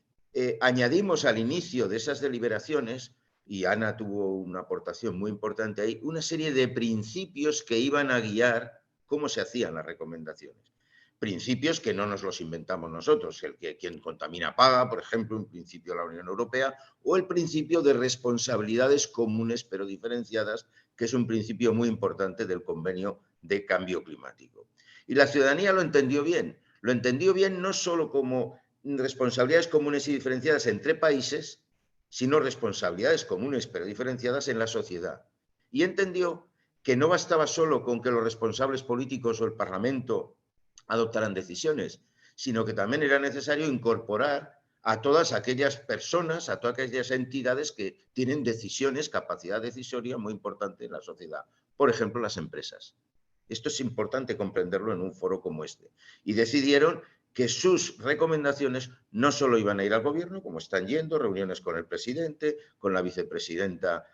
añadimos al inicio de esas deliberaciones, y Ana tuvo una aportación muy importante ahí, una serie de principios que iban a guiar cómo se hacían las recomendaciones. Principios que no nos los inventamos nosotros, el que quien contamina paga, por ejemplo, un principio de la Unión Europea, o el principio de responsabilidades comunes pero diferenciadas, que es un principio muy importante del Convenio de Cambio Climático. Y la ciudadanía lo entendió bien no solo como responsabilidades comunes y diferenciadas entre países, sino responsabilidades comunes pero diferenciadas en la sociedad. Y entendió que no bastaba solo con que los responsables políticos o el Parlamento adoptaran decisiones, sino que también era necesario incorporar a todas aquellas personas, a todas aquellas entidades que tienen decisiones, capacidad decisoria muy importante en la sociedad. Por ejemplo, las empresas. Esto es importante comprenderlo en un foro como este. Y decidieron que sus recomendaciones no solo iban a ir al Gobierno, como están yendo, reuniones con el presidente, con la vicepresidenta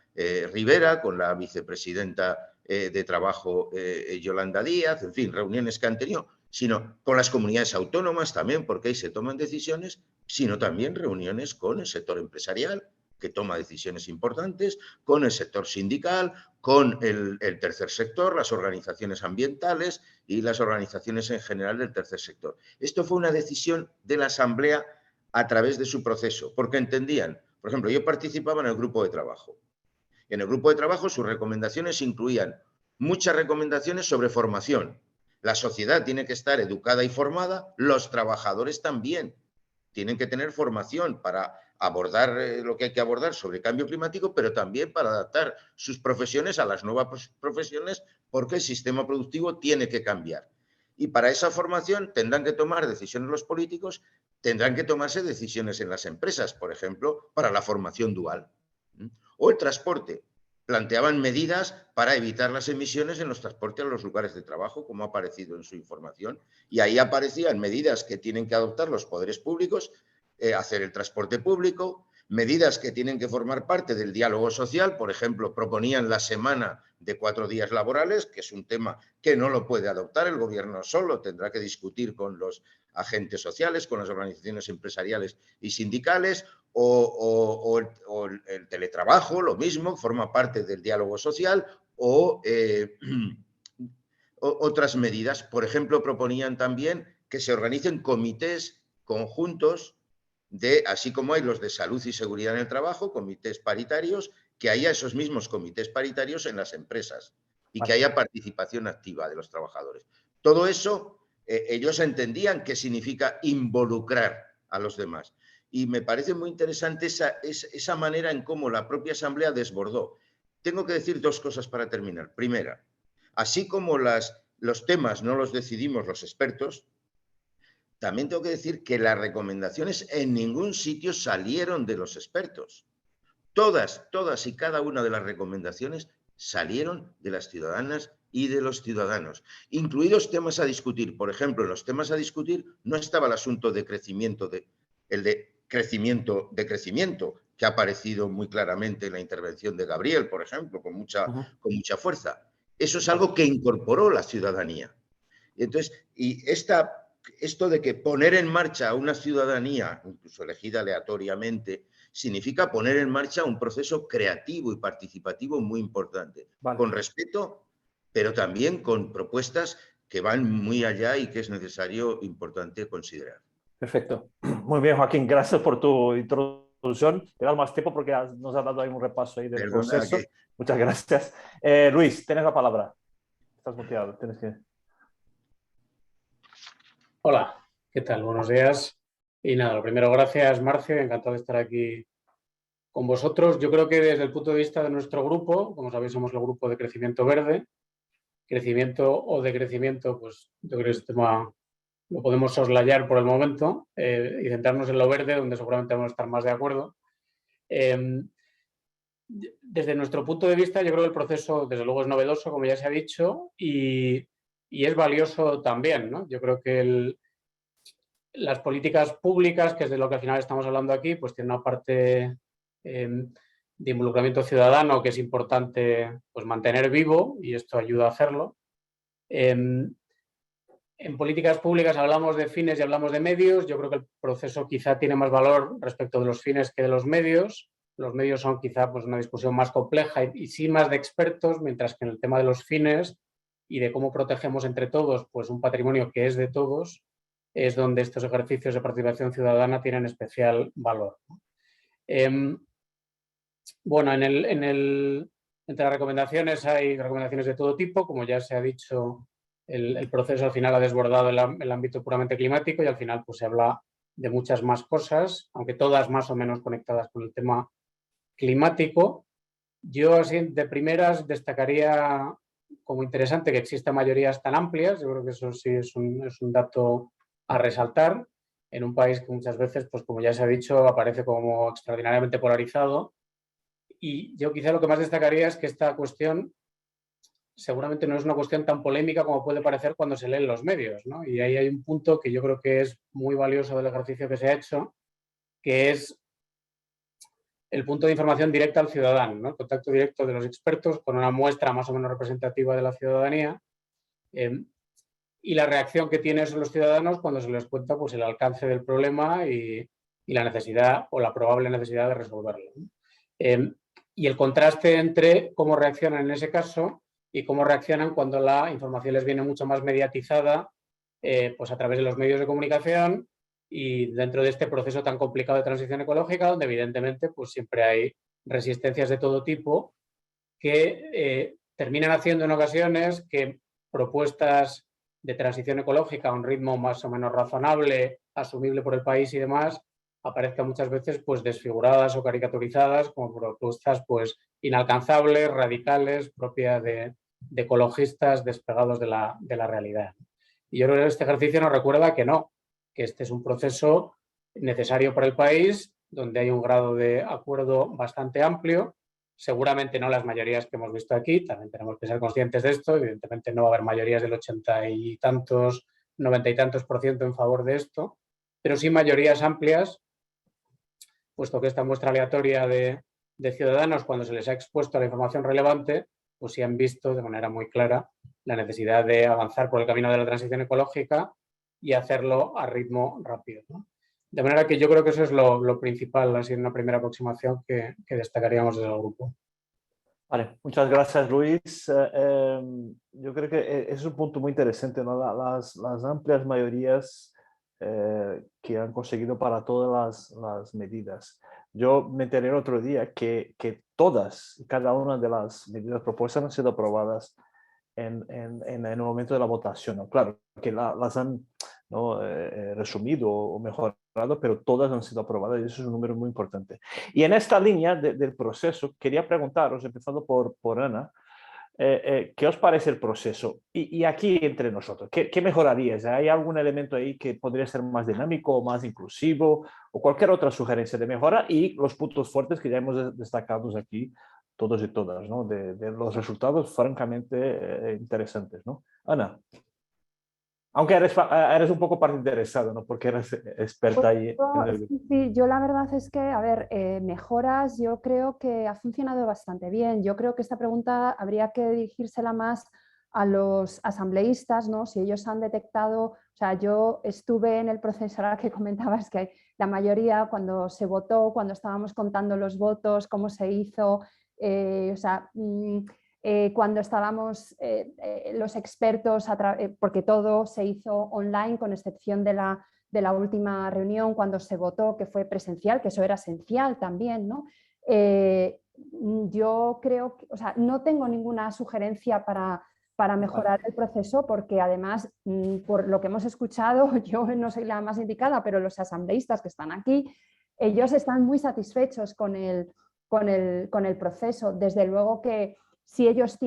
Rivera, con la vicepresidenta de Trabajo Yolanda Díaz, en fin, reuniones que han tenido, sino con las comunidades autónomas también, porque ahí se toman decisiones, sino también reuniones con el sector empresarial, que toma decisiones importantes, con el sector sindical, con el tercer sector, las organizaciones ambientales y las organizaciones en general del tercer sector. Esto fue una decisión de la Asamblea a través de su proceso, porque entendían, por ejemplo, yo participaba en el grupo de trabajo. En el grupo de trabajo sus recomendaciones incluían muchas recomendaciones sobre formación. La sociedad tiene que estar educada y formada, los trabajadores también tienen que tener formación para abordar lo que hay que abordar sobre cambio climático, pero también para adaptar sus profesiones a las nuevas profesiones, porque el sistema productivo tiene que cambiar. Y para esa formación tendrán que tomar decisiones los políticos, tendrán que tomarse decisiones en las empresas, por ejemplo, para la formación dual. O el transporte. Planteaban medidas para evitar las emisiones en los transportes a los lugares de trabajo, como ha aparecido en su información. Y ahí aparecían medidas que tienen que adoptar los poderes públicos, hacer el transporte público, medidas que tienen que formar parte del diálogo social. Por ejemplo, proponían la semana de 4 días laborales, que es un tema que no lo puede adoptar el Gobierno solo, tendrá que discutir con los agentes sociales, con las organizaciones empresariales y sindicales, o el teletrabajo, lo mismo, forma parte del diálogo social, o otras medidas. Por ejemplo, proponían también que se organicen comités conjuntos, así como hay los de salud y seguridad en el trabajo, comités paritarios, que haya esos mismos comités paritarios en las empresas y que haya participación activa de los trabajadores. Todo eso ellos entendían qué significa involucrar a los demás. Y me parece muy interesante esa manera en cómo la propia Asamblea desbordó tengo que decir dos cosas para terminar. Primera, así como los temas no los decidimos los expertos, también tengo que decir que las recomendaciones en ningún sitio salieron de los expertos. Todas y cada una de las recomendaciones salieron de las ciudadanas y de los ciudadanos, incluidos temas a discutir. Por ejemplo, en los temas a discutir no estaba el asunto de crecimiento, el de crecimiento, que ha aparecido muy claramente en la intervención de Gabriel, por ejemplo, con mucha fuerza. Eso es algo que incorporó la ciudadanía. Entonces, esto de que poner en marcha a una ciudadanía, incluso elegida aleatoriamente, significa poner en marcha un proceso creativo y participativo muy importante, con respeto, pero también con propuestas que van muy allá y que es necesario, importante considerar. Perfecto. Muy bien, Joaquín, gracias por tu introducción. Te das más tiempo porque nos has dado ahí un repaso ahí del proceso. Muchas gracias. Luis, tienes la palabra. Estás muteado, tienes que... Hola, ¿qué tal? Buenos días. Y nada, lo primero, gracias, Marcio, encantado de estar aquí con vosotros. Yo creo que desde el punto de vista de nuestro grupo, como sabéis, somos el grupo de Crecimiento Verde. Crecimiento o decrecimiento, pues yo creo que este tema lo podemos soslayar por el momento y centrarnos en lo verde, donde seguramente vamos a estar más de acuerdo. Desde nuestro punto de vista, yo creo que el proceso, desde luego, es novedoso, como ya se ha dicho, y es valioso también, ¿no? Yo creo que las políticas públicas, que es de lo que al final estamos hablando aquí, pues tienen una parte de involucramiento ciudadano que es importante pues, mantener vivo, y esto ayuda a hacerlo. En políticas públicas hablamos de fines y hablamos de medios. Yo creo que el proceso quizá tiene más valor respecto de los fines que de los medios. Los medios son quizá pues, una discusión más compleja y sí más de expertos, mientras que en el tema de los fines y de cómo protegemos entre todos pues, un patrimonio que es de todos, es donde estos ejercicios de participación ciudadana tienen especial valor. Bueno, entre las recomendaciones hay recomendaciones de todo tipo. Como ya se ha dicho, el proceso al final ha desbordado el ámbito puramente climático y al final pues, se habla de muchas más cosas, aunque todas más o menos conectadas con el tema climático. Yo así de primeras destacaría como interesante que existan mayorías tan amplias. Yo creo que eso sí es un dato a resaltar en un país que muchas veces, pues como ya se ha dicho, aparece como extraordinariamente polarizado. Y yo quizá lo que más destacaría es que esta cuestión seguramente no es una cuestión tan polémica como puede parecer cuando se leen los medios, ¿no? Y ahí hay un punto que yo creo que es muy valioso del ejercicio que se ha hecho, que es el punto de información directa al ciudadano, ¿no? El contacto directo de los expertos con una muestra más o menos representativa de la ciudadanía y la reacción que tienen los ciudadanos cuando se les cuenta pues, el alcance del problema y la necesidad o la probable necesidad de resolverlo, ¿no? Y el contraste entre cómo reaccionan en ese caso y cómo reaccionan cuando la información les viene mucho más mediatizada pues a través de los medios de comunicación y dentro de este proceso tan complicado de transición ecológica, donde evidentemente pues siempre hay resistencias de todo tipo que terminan haciendo en ocasiones que propuestas de transición ecológica a un ritmo más o menos razonable, asumible por el país y demás, aparezcan muchas veces pues desfiguradas o caricaturizadas como propuestas pues inalcanzables, radicales, propias de ecologistas despegados de la realidad. Y yo creo que este ejercicio nos recuerda que no, que este es un proceso necesario para el país, donde hay un grado de acuerdo bastante amplio, seguramente no las mayorías que hemos visto aquí, también tenemos que ser conscientes de esto, evidentemente no va a haber mayorías del 80 y tantos, 90 y tantos % en favor de esto, pero sí mayorías amplias, puesto que esta muestra aleatoria de ciudadanos, cuando se les ha expuesto a la información relevante, pues sí han visto de manera muy clara la necesidad de avanzar por el camino de la transición ecológica y hacerlo a ritmo rápido, ¿no? De manera que yo creo que eso es lo principal, así en una primera aproximación que destacaríamos desde el grupo. Vale, muchas gracias, Luis. Yo creo que es un punto muy interesante, ¿no? Las amplias mayorías que han conseguido para todas las medidas. Yo me enteré el otro día que todas y cada una de las medidas propuestas han sido aprobadas en el momento de la votación, ¿no? Claro, que las han ¿no? Resumido o mejorado, pero todas han sido aprobadas y eso es un número muy importante. Y en esta línea del proceso, quería preguntaros, empezando por Ana, ¿qué os parece el proceso? Y aquí entre nosotros, ¿qué mejorarías? ¿Hay algún elemento ahí que podría ser más dinámico o más inclusivo o cualquier otra sugerencia de mejora? Y los puntos fuertes que ya hemos destacado aquí todos y todas, ¿no? De los resultados francamente interesantes, ¿no? Ana. Aunque eres un poco parte interesada, ¿no? Porque eres experta ahí. Sí, yo la verdad es que, a ver, mejoras yo creo que ha funcionado bastante bien. Yo creo que esta pregunta habría que dirigírsela más a los asambleístas, ¿no? Si ellos han detectado, o sea, yo estuve en el proceso, ahora que comentabas que la mayoría cuando se votó, cuando estábamos contando los votos, cómo se hizo, o sea... cuando estábamos los expertos, porque todo se hizo online con excepción de la última reunión cuando se votó, que fue presencial, que eso era esencial también, ¿no? Yo creo que, o sea, no tengo ninguna sugerencia para mejorar el proceso porque además, por lo que hemos escuchado, yo no soy la más indicada, pero los asambleístas que están aquí, ellos están muy satisfechos con el proceso. Desde luego que si ellos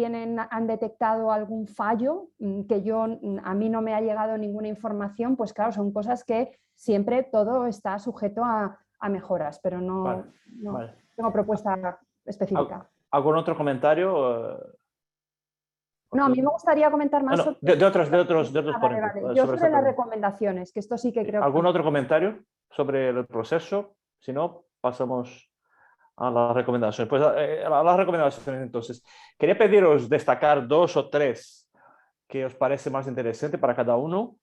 han detectado algún fallo, que a mí no me ha llegado ninguna información, pues claro, son cosas que siempre todo está sujeto a mejoras, pero no tengo propuesta específica. ¿Algún otro comentario? No, a mí me gustaría comentar más sobre... de otros ponentes. Vale. Yo sobre las recomendaciones, que esto sí que creo... ¿Algún otro comentario sobre el proceso? Si no, pasamos a las recomendaciones. Pues a las recomendaciones, entonces. Quería pediros destacar 2 o 3 que os parece más interesante para cada uno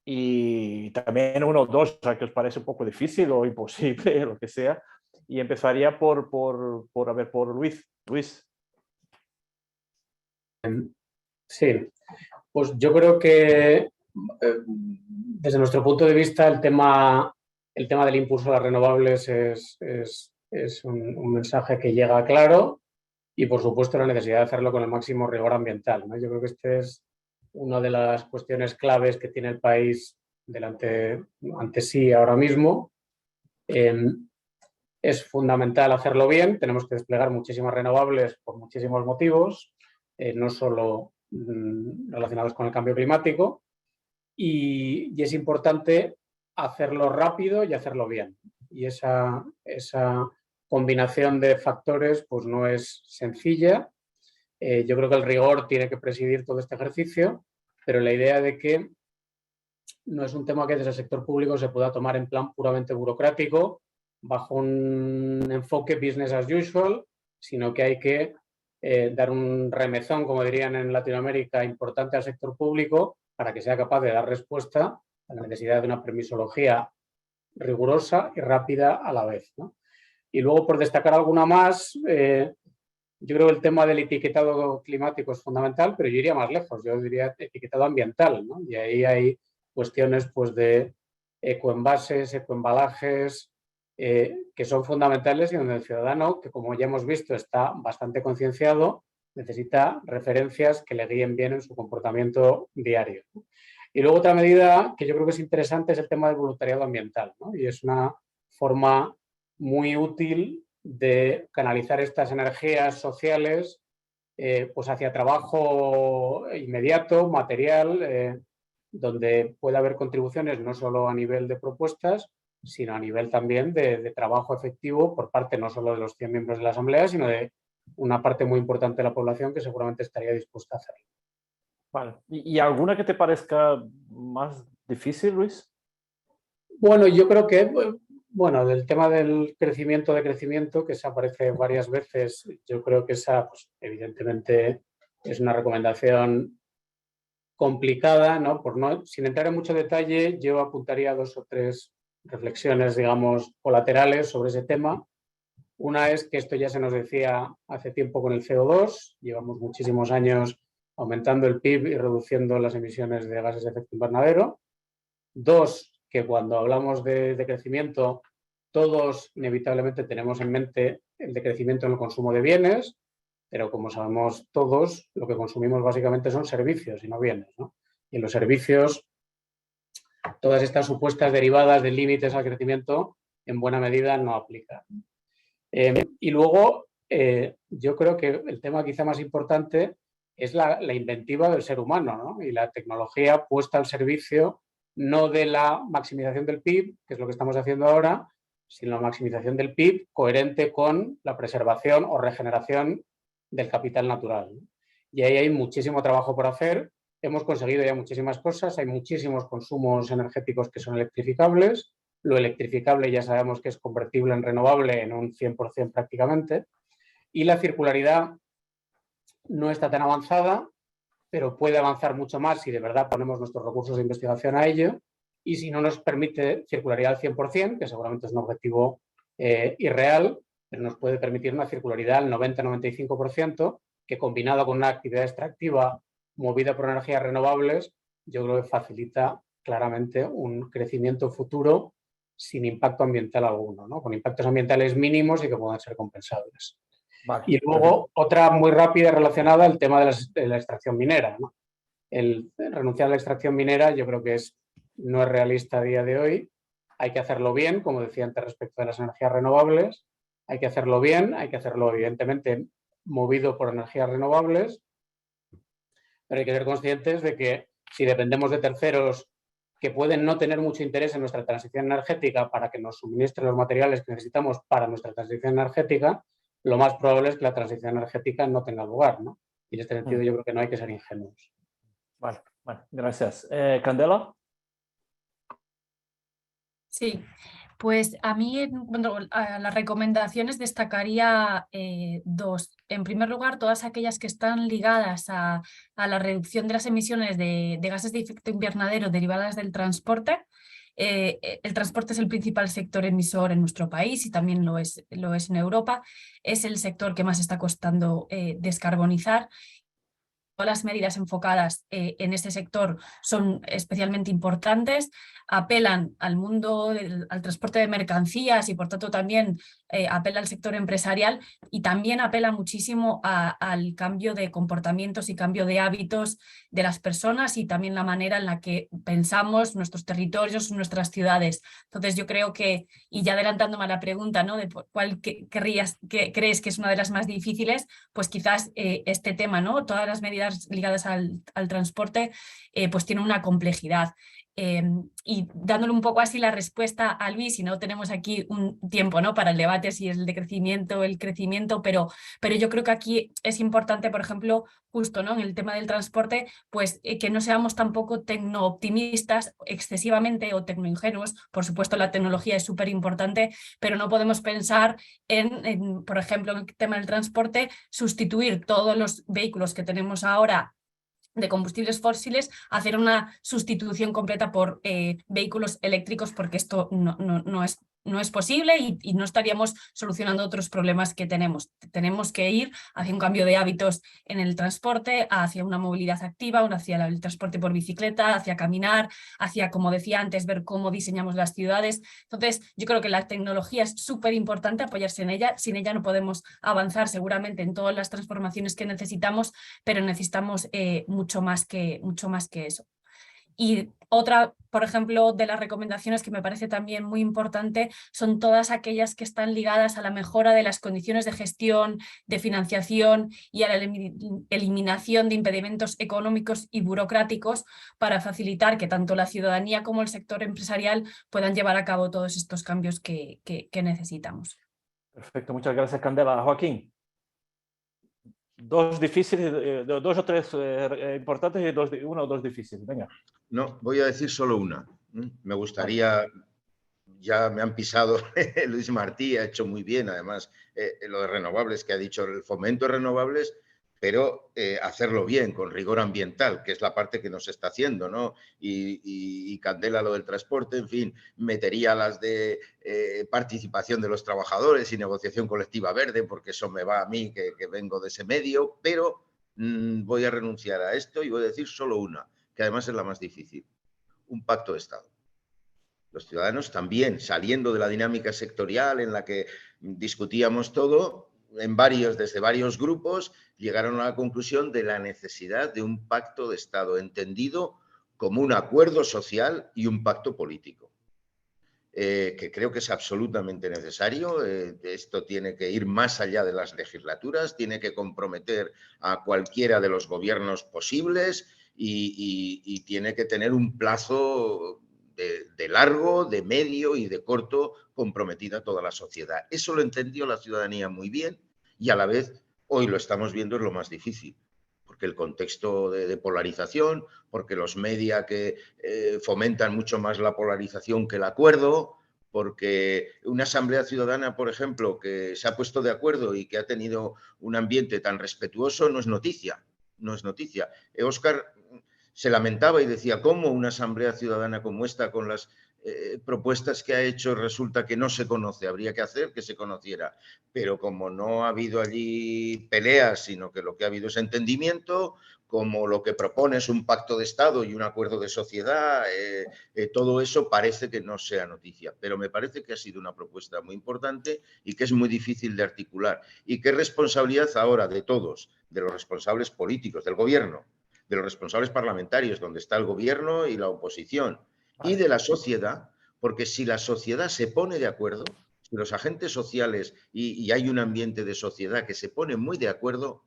y también 1 o 2 que os parece un poco difícil o imposible, lo que sea. Y empezaría por Luis. Luis. Sí, pues yo creo que desde nuestro punto de vista el tema del impulso a las renovables es un mensaje que llega claro y por supuesto la necesidad de hacerlo con el máximo rigor ambiental, ¿no? Yo creo que esta es una de las cuestiones claves que tiene el país ante sí ahora mismo. Es fundamental hacerlo bien, tenemos que desplegar muchísimas renovables por muchísimos motivos, no solo relacionados con el cambio climático, y es importante hacerlo rápido y hacerlo bien. Y esa combinación de factores pues no es sencilla. Yo creo que el rigor tiene que presidir todo este ejercicio, pero la idea de que no es un tema que desde el sector público se pueda tomar en plan puramente burocrático, bajo un enfoque business as usual, sino que hay que dar un remezón, como dirían en Latinoamérica, importante al sector público para que sea capaz de dar respuesta a la necesidad de una permisología rigurosa y rápida a la vez, ¿no? Y luego, por destacar alguna más, yo creo que el tema del etiquetado climático es fundamental, pero yo iría más lejos, yo diría etiquetado ambiental, ¿no? Y ahí hay cuestiones pues, de ecoenvases, ecoembalajes, que son fundamentales y donde el ciudadano, que como ya hemos visto está bastante concienciado, necesita referencias que le guíen bien en su comportamiento diario. Y luego otra medida que yo creo que es interesante es el tema del voluntariado ambiental, ¿no? Y es una forma muy útil de canalizar estas energías sociales pues hacia trabajo inmediato, material, donde puede haber contribuciones no solo a nivel de propuestas, sino a nivel también de trabajo efectivo por parte no solo de los 100 miembros de la Asamblea, sino de una parte muy importante de la población que seguramente estaría dispuesta a hacerlo. Vale. ¿Y alguna que te parezca más difícil, Luis? Bueno, yo creo que, bueno, del tema del crecimiento, que se aparece varias veces, yo creo que esa, pues, evidentemente, es una recomendación complicada, ¿no? Sin entrar en mucho detalle, yo apuntaría 2 o 3 reflexiones, digamos, colaterales sobre ese tema. Una es que esto ya se nos decía hace tiempo con el CO2, llevamos muchísimos años aumentando el PIB y reduciendo las emisiones de gases de efecto invernadero. 2, que cuando hablamos de crecimiento, todos inevitablemente tenemos en mente el decrecimiento en el consumo de bienes, pero como sabemos todos, lo que consumimos básicamente son servicios y no bienes, ¿no? Y en los servicios todas estas supuestas derivadas de límites al crecimiento en buena medida no aplican. Y luego, yo creo que el tema quizá más importante es la inventiva del ser humano, ¿no? Y la tecnología puesta al servicio no de la maximización del PIB, que es lo que estamos haciendo ahora, sino la maximización del PIB coherente con la preservación o regeneración del capital natural. Y ahí hay muchísimo trabajo por hacer. Hemos conseguido ya muchísimas cosas, hay muchísimos consumos energéticos que son electrificables. Lo electrificable ya sabemos que es convertible en renovable en un 100% prácticamente. Y la circularidad no está tan avanzada, pero puede avanzar mucho más si de verdad ponemos nuestros recursos de investigación a ello. Y si no nos permite circularidad al 100%, que seguramente es un objetivo irreal, pero nos puede permitir una circularidad al 90-95%, que combinado con una actividad extractiva movida por energías renovables, yo creo que facilita claramente un crecimiento futuro sin impacto ambiental alguno, ¿no? Con impactos ambientales mínimos y que puedan ser compensables. Vale. Y luego, otra muy rápida relacionada al tema de la extracción minera, ¿no? El renunciar a la extracción minera yo creo que no es realista a día de hoy. Hay que hacerlo bien, como decía antes respecto de las energías renovables. Hay que hacerlo bien, hay que hacerlo evidentemente movido por energías renovables, pero hay que ser conscientes de que si dependemos de terceros que pueden no tener mucho interés en nuestra transición energética para que nos suministren los materiales que necesitamos para nuestra transición energética, lo más probable es que la transición energética no tenga lugar, ¿no? Y en este sentido yo creo que no hay que ser ingenuos. Vale, gracias. Candela. Sí, pues a mí, bueno, a las recomendaciones destacaría dos. En primer lugar, todas aquellas que están ligadas a la reducción de las emisiones de gases de efecto invernadero derivadas del transporte. El transporte es el principal sector emisor en nuestro país y también lo es en Europa. Es el sector que más está costando descarbonizar. Todas las medidas enfocadas en este sector son especialmente importantes, apelan al mundo, al transporte de mercancías y por tanto también apela al sector empresarial y también apela muchísimo al cambio de comportamientos y cambio de hábitos de las personas y también la manera en la que pensamos nuestros territorios, nuestras ciudades. Entonces yo creo que, y ya adelantándome a la pregunta, ¿no?, de cuál crees que es una de las más difíciles, pues quizás este tema, ¿no?, todas las medidas ligadas al transporte, pues tiene una complejidad. Y dándole un poco así la respuesta a Luis, y no tenemos aquí un tiempo, ¿no?, para el debate si es el crecimiento, pero yo creo que aquí es importante, por ejemplo, justo, ¿no?, en el tema del transporte, pues que no seamos tampoco tecnooptimistas excesivamente o tecnoingenuos. Por supuesto, la tecnología es súper importante, pero no podemos pensar por ejemplo, en el tema del transporte, sustituir todos los vehículos que tenemos ahora de combustibles fósiles, hacer una sustitución completa por vehículos eléctricos, porque esto no es posible y no estaríamos solucionando otros problemas que tenemos. Tenemos que ir hacia un cambio de hábitos en el transporte, hacia una movilidad activa, hacia el transporte por bicicleta, hacia caminar, hacia, como decía antes, ver cómo diseñamos las ciudades. Entonces, yo creo que la tecnología es súper importante, apoyarse en ella. Sin ella no podemos avanzar seguramente en todas las transformaciones que necesitamos, pero necesitamos mucho más que eso. Y otra, por ejemplo, de las recomendaciones que me parece también muy importante son todas aquellas que están ligadas a la mejora de las condiciones de gestión, de financiación y a la eliminación de impedimentos económicos y burocráticos para facilitar que tanto la ciudadanía como el sector empresarial puedan llevar a cabo todos estos cambios que necesitamos. Perfecto, muchas gracias, Candela. Joaquín. Dos difíciles, dos o tres importantes y una o dos difíciles. Venga. No, voy a decir solo una. Me gustaría, ya me han pisado Luis Martí, ha hecho muy bien además lo de renovables que ha dicho, el fomento de renovables, pero hacerlo bien, con rigor ambiental, que es la parte que nos está haciendo, ¿no? Y Candela lo del transporte, en fin, metería las de participación de los trabajadores y negociación colectiva verde, porque eso me va a mí, que vengo de ese medio, pero voy a renunciar a esto y voy a decir solo una, que además es la más difícil: un pacto de Estado. Los ciudadanos también, saliendo de la dinámica sectorial en la que discutíamos todo, desde varios grupos, llegaron a la conclusión de la necesidad de un pacto de Estado, entendido como un acuerdo social y un pacto político, que creo que es absolutamente necesario. Esto tiene que ir más allá de las legislaturas, tiene que comprometer a cualquiera de los gobiernos posibles y tiene que tener un plazo de largo, de medio y de corto comprometida a toda la sociedad. Eso lo entendió la ciudadanía muy bien y a la vez hoy lo estamos viendo es lo más difícil, porque el contexto de polarización, porque los medios que fomentan mucho más la polarización que el acuerdo, porque una asamblea ciudadana, por ejemplo, que se ha puesto de acuerdo y que ha tenido un ambiente tan respetuoso, no es noticia, no es noticia. Óscar se lamentaba y decía, ¿cómo una asamblea ciudadana como esta, con las propuestas que ha hecho, resulta que no se conoce? Habría que hacer que se conociera. Pero como no ha habido allí peleas, sino que lo que ha habido es entendimiento, como lo que propone es un pacto de Estado y un acuerdo de sociedad, todo eso parece que no sea noticia. Pero me parece que ha sido una propuesta muy importante y que es muy difícil de articular. Y que es responsabilidad ahora de todos, de los responsables políticos, del gobierno, de los responsables parlamentarios, donde está el gobierno y la oposición, y de la sociedad, porque si la sociedad se pone de acuerdo, si los agentes sociales y hay un ambiente de sociedad que se pone muy de acuerdo,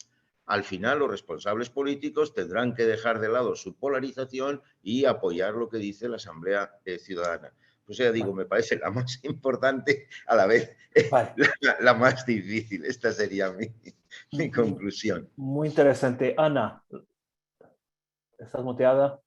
al final los responsables políticos tendrán que dejar de lado su polarización y apoyar lo que dice la Asamblea Ciudadana. Pues ya digo, me parece la más importante, a la vez la más difícil. Esta sería mi conclusión. Muy interesante. Ana, ¿estás muteada?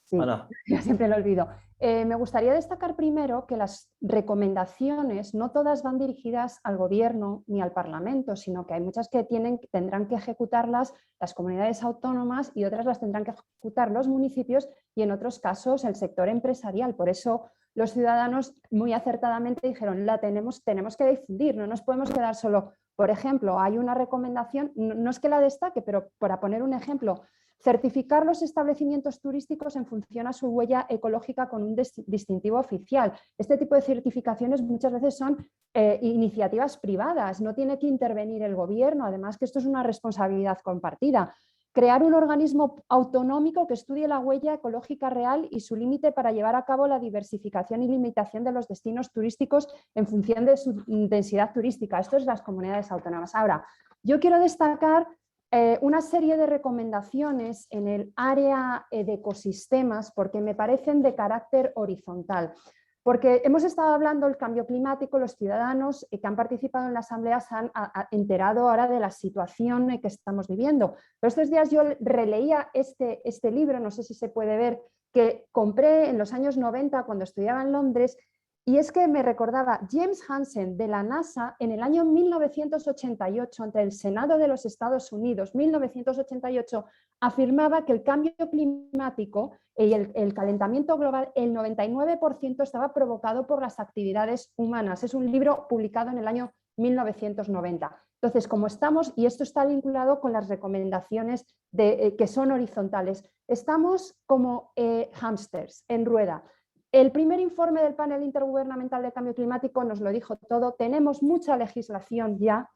Sí, Ana. ya siempre lo olvido. Me gustaría destacar primero que las recomendaciones no todas van dirigidas al Gobierno ni al Parlamento, sino que hay muchas que tendrán que ejecutarlas las comunidades autónomas y otras las tendrán que ejecutar los municipios y en otros casos el sector empresarial. Por eso los ciudadanos muy acertadamente dijeron, tenemos que difundir, no nos podemos quedar solo. Por ejemplo, hay una recomendación, no es que la destaque, pero para poner un ejemplo, certificar los establecimientos turísticos en función a su huella ecológica con un distintivo oficial. Este tipo de certificaciones muchas veces son iniciativas privadas, no tiene que intervenir el gobierno, además que esto es una responsabilidad compartida. Crear un organismo autonómico que estudie la huella ecológica real y su límite para llevar a cabo la diversificación y limitación de los destinos turísticos en función de su densidad turística. Esto es las comunidades autónomas. Ahora, yo quiero destacar una serie de recomendaciones en el área de ecosistemas porque me parecen de carácter horizontal. Porque hemos estado hablando del cambio climático, los ciudadanos que han participado en la asamblea se han enterado ahora de la situación que estamos viviendo. Pero estos días yo releía este libro, no sé si se puede ver, que compré en los años 90 cuando estudiaba en Londres. Y es que me recordaba James Hansen de la NASA en el año 1988, ante el Senado de los Estados Unidos, 1988, afirmaba que el cambio climático y el calentamiento global, el 99% estaba provocado por las actividades humanas. Es un libro publicado en el año 1990. Entonces, como estamos, y esto está vinculado con las recomendaciones que son horizontales, estamos como hámsters en rueda. El primer informe del panel intergubernamental de cambio climático nos lo dijo todo. Tenemos mucha legislación ya,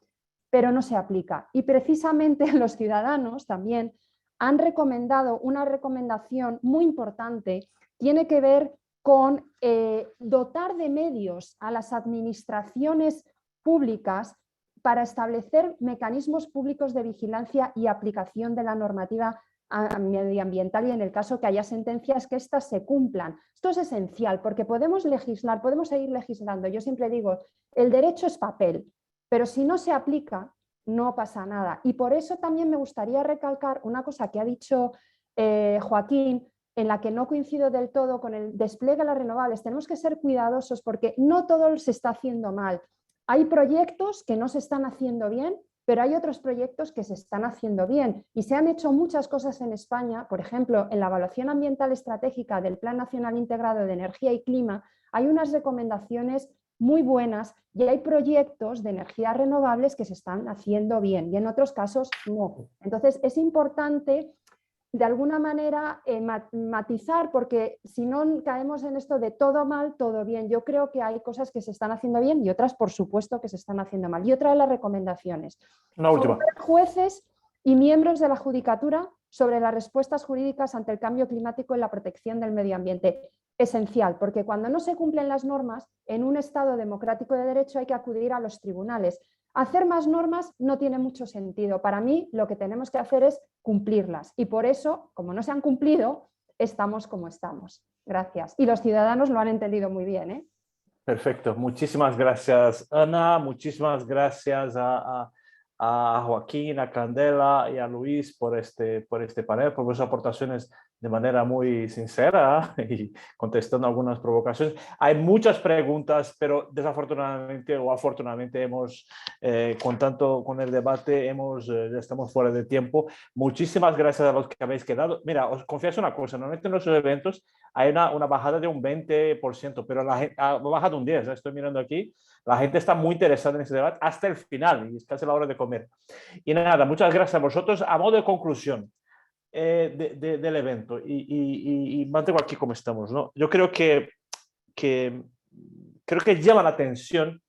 pero no se aplica. Y precisamente los ciudadanos también han recomendado una recomendación muy importante. Tiene que ver con dotar de medios a las administraciones públicas para establecer mecanismos públicos de vigilancia y aplicación de la normativa medioambiental y en el caso que haya sentencias que éstas se cumplan. Esto es esencial porque podemos legislar, podemos seguir legislando. Yo siempre digo, el derecho es papel, pero si no se aplica no pasa nada. Y por eso también me gustaría recalcar una cosa que ha dicho Joaquín, en la que no coincido del todo con el despliegue de las renovables. Tenemos que ser cuidadosos porque no todo se está haciendo mal. Hay proyectos que no se están haciendo bien, pero hay otros proyectos que se están haciendo bien y se han hecho muchas cosas en España. Por ejemplo, en la evaluación ambiental estratégica del Plan Nacional Integrado de Energía y Clima hay unas recomendaciones muy buenas y hay proyectos de energías renovables que se están haciendo bien y en otros casos no. Entonces es importante de alguna manera matizar, porque si no caemos en esto de todo mal, todo bien. Yo creo que hay cosas que se están haciendo bien y otras, por supuesto, que se están haciendo mal. Y otra de las recomendaciones. Una última. Jueces y miembros de la Judicatura sobre las respuestas jurídicas ante el cambio climático y la protección del medio ambiente. Esencial, porque cuando no se cumplen las normas, en un Estado democrático de derecho hay que acudir a los tribunales. Hacer más normas no tiene mucho sentido. Para mí lo que tenemos que hacer es cumplirlas y por eso, como no se han cumplido, estamos como estamos. Gracias. Y los ciudadanos lo han entendido muy bien, ¿eh? Perfecto. Muchísimas gracias, Ana. Muchísimas gracias a Joaquín, a Candela y a Luis por este panel, por vuestras aportaciones de manera muy sincera y contestando algunas provocaciones. Hay muchas preguntas, pero desafortunadamente o afortunadamente con el debate ya estamos fuera de tiempo. Muchísimas gracias a los que habéis quedado. Mira, os confieso una cosa, normalmente en nuestros eventos hay una bajada de un 20%, pero la gente ha bajado un 10%, estoy mirando aquí. La gente está muy interesada en este debate hasta el final y es casi la hora de comer. Y nada, muchas gracias a vosotros. A modo de conclusión del evento, y mantengo aquí como estamos, ¿no? Yo creo que llama la atención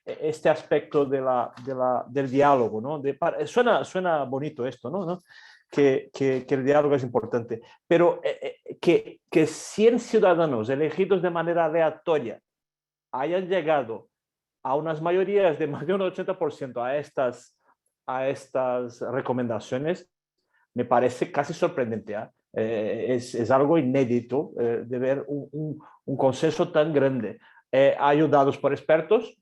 este aspecto del diálogo, ¿no? Suena bonito esto, ¿no? Que el diálogo es importante, pero que 100 ciudadanos elegidos de manera aleatoria hayan llegado a unas mayorías de más de un 80% a estas recomendaciones, me parece casi sorprendente. Es algo inédito de ver un consenso tan grande, ayudados por expertos,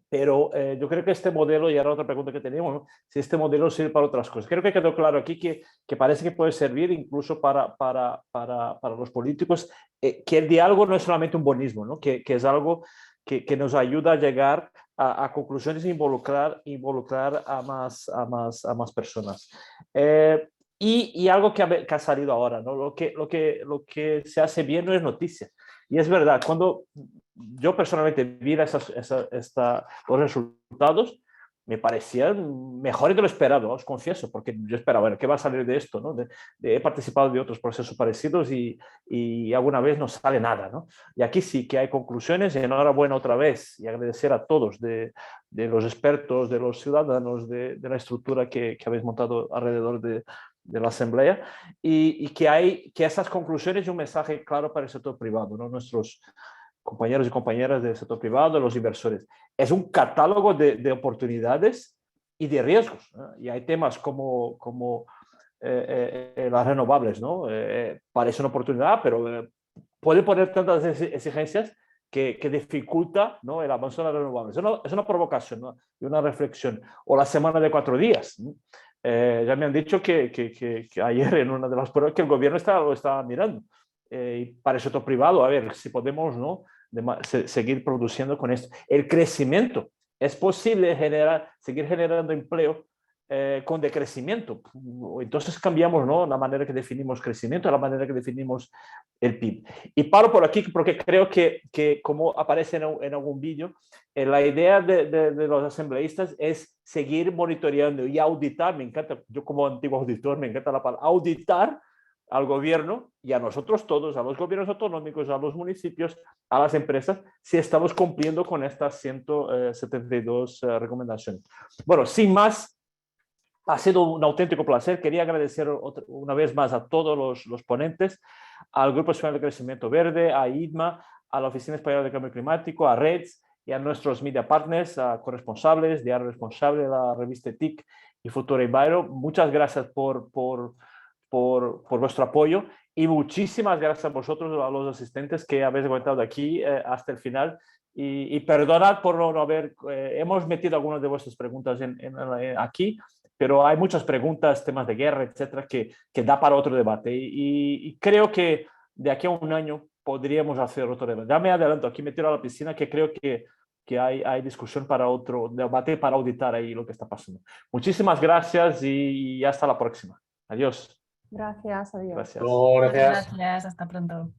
pero yo creo que este modelo, y era otra pregunta que teníamos, ¿no? Si este modelo sirve para otras cosas. Creo que quedó claro aquí que parece que puede servir incluso para los políticos, que el diálogo no es solamente un bonismo, ¿no? Que es algo que nos ayuda a llegar a conclusiones e involucrar a más personas. Y algo que ha salido ahora, ¿no? Lo que se hace bien no es noticia. Y es verdad, cuando yo personalmente vi los resultados, me parecían mejores de lo esperado, os confieso, porque yo esperaba, bueno, ¿qué va a salir de esto? ¿No? He participado de otros procesos parecidos y alguna vez no sale nada, ¿no? Y aquí sí que hay conclusiones, y enhorabuena otra vez, y agradecer a todos, de los expertos, de los ciudadanos, de la estructura que habéis montado alrededor de la Asamblea, y que esas conclusiones y un mensaje claro para el sector privado, ¿no? Nuestros compañeros y compañeras del sector privado, los inversores. Es un catálogo de oportunidades y de riesgos, ¿no? Y hay temas como las renovables, ¿no? Parece una oportunidad, pero puede poner tantas exigencias que dificulta, ¿no? El avance de las renovables. Es una provocación, ¿no? Y una reflexión. O la semana de 4 días, ¿no? Ya me han dicho que ayer en una de las pruebas que el gobierno lo estaba mirando. Y para el sector privado, a ver si podemos, ¿no? Seguir produciendo con esto. El crecimiento. Es posible seguir generando empleo con decrecimiento. Entonces cambiamos, ¿no? La manera que definimos crecimiento, la manera que definimos el PIB. Y paro por aquí porque creo que como aparece en algún vídeo, la idea de los asambleístas es seguir monitoreando y auditar. Me encanta, yo como antiguo auditor, me encanta la palabra auditar al gobierno y a nosotros todos, a los gobiernos autonómicos, a los municipios, a las empresas, si estamos cumpliendo con estas 172 recomendaciones. Bueno, sin más, ha sido un auténtico placer. Quería agradecer una vez más a todos los ponentes, al Grupo Español de Crecimiento Verde, a IDMA, a la Oficina Española de Cambio Climático, a REDS y a nuestros media partners, a corresponsables, Diario Responsable, la revista TIC y Futura Enviro. Muchas gracias por vuestro apoyo y muchísimas gracias a vosotros, a los asistentes que habéis aguantado aquí hasta el final. Y perdonad por no haber... hemos metido algunas de vuestras preguntas aquí, pero hay muchas preguntas, temas de guerra, etcétera, que da para otro debate. Y creo que de aquí a un año podríamos hacer otro debate. Ya me adelanto, aquí me tiro a la piscina, que creo que hay discusión para otro debate, para auditar ahí lo que está pasando. Muchísimas gracias y hasta la próxima. Adiós. Gracias, adiós. Gracias, hasta pronto.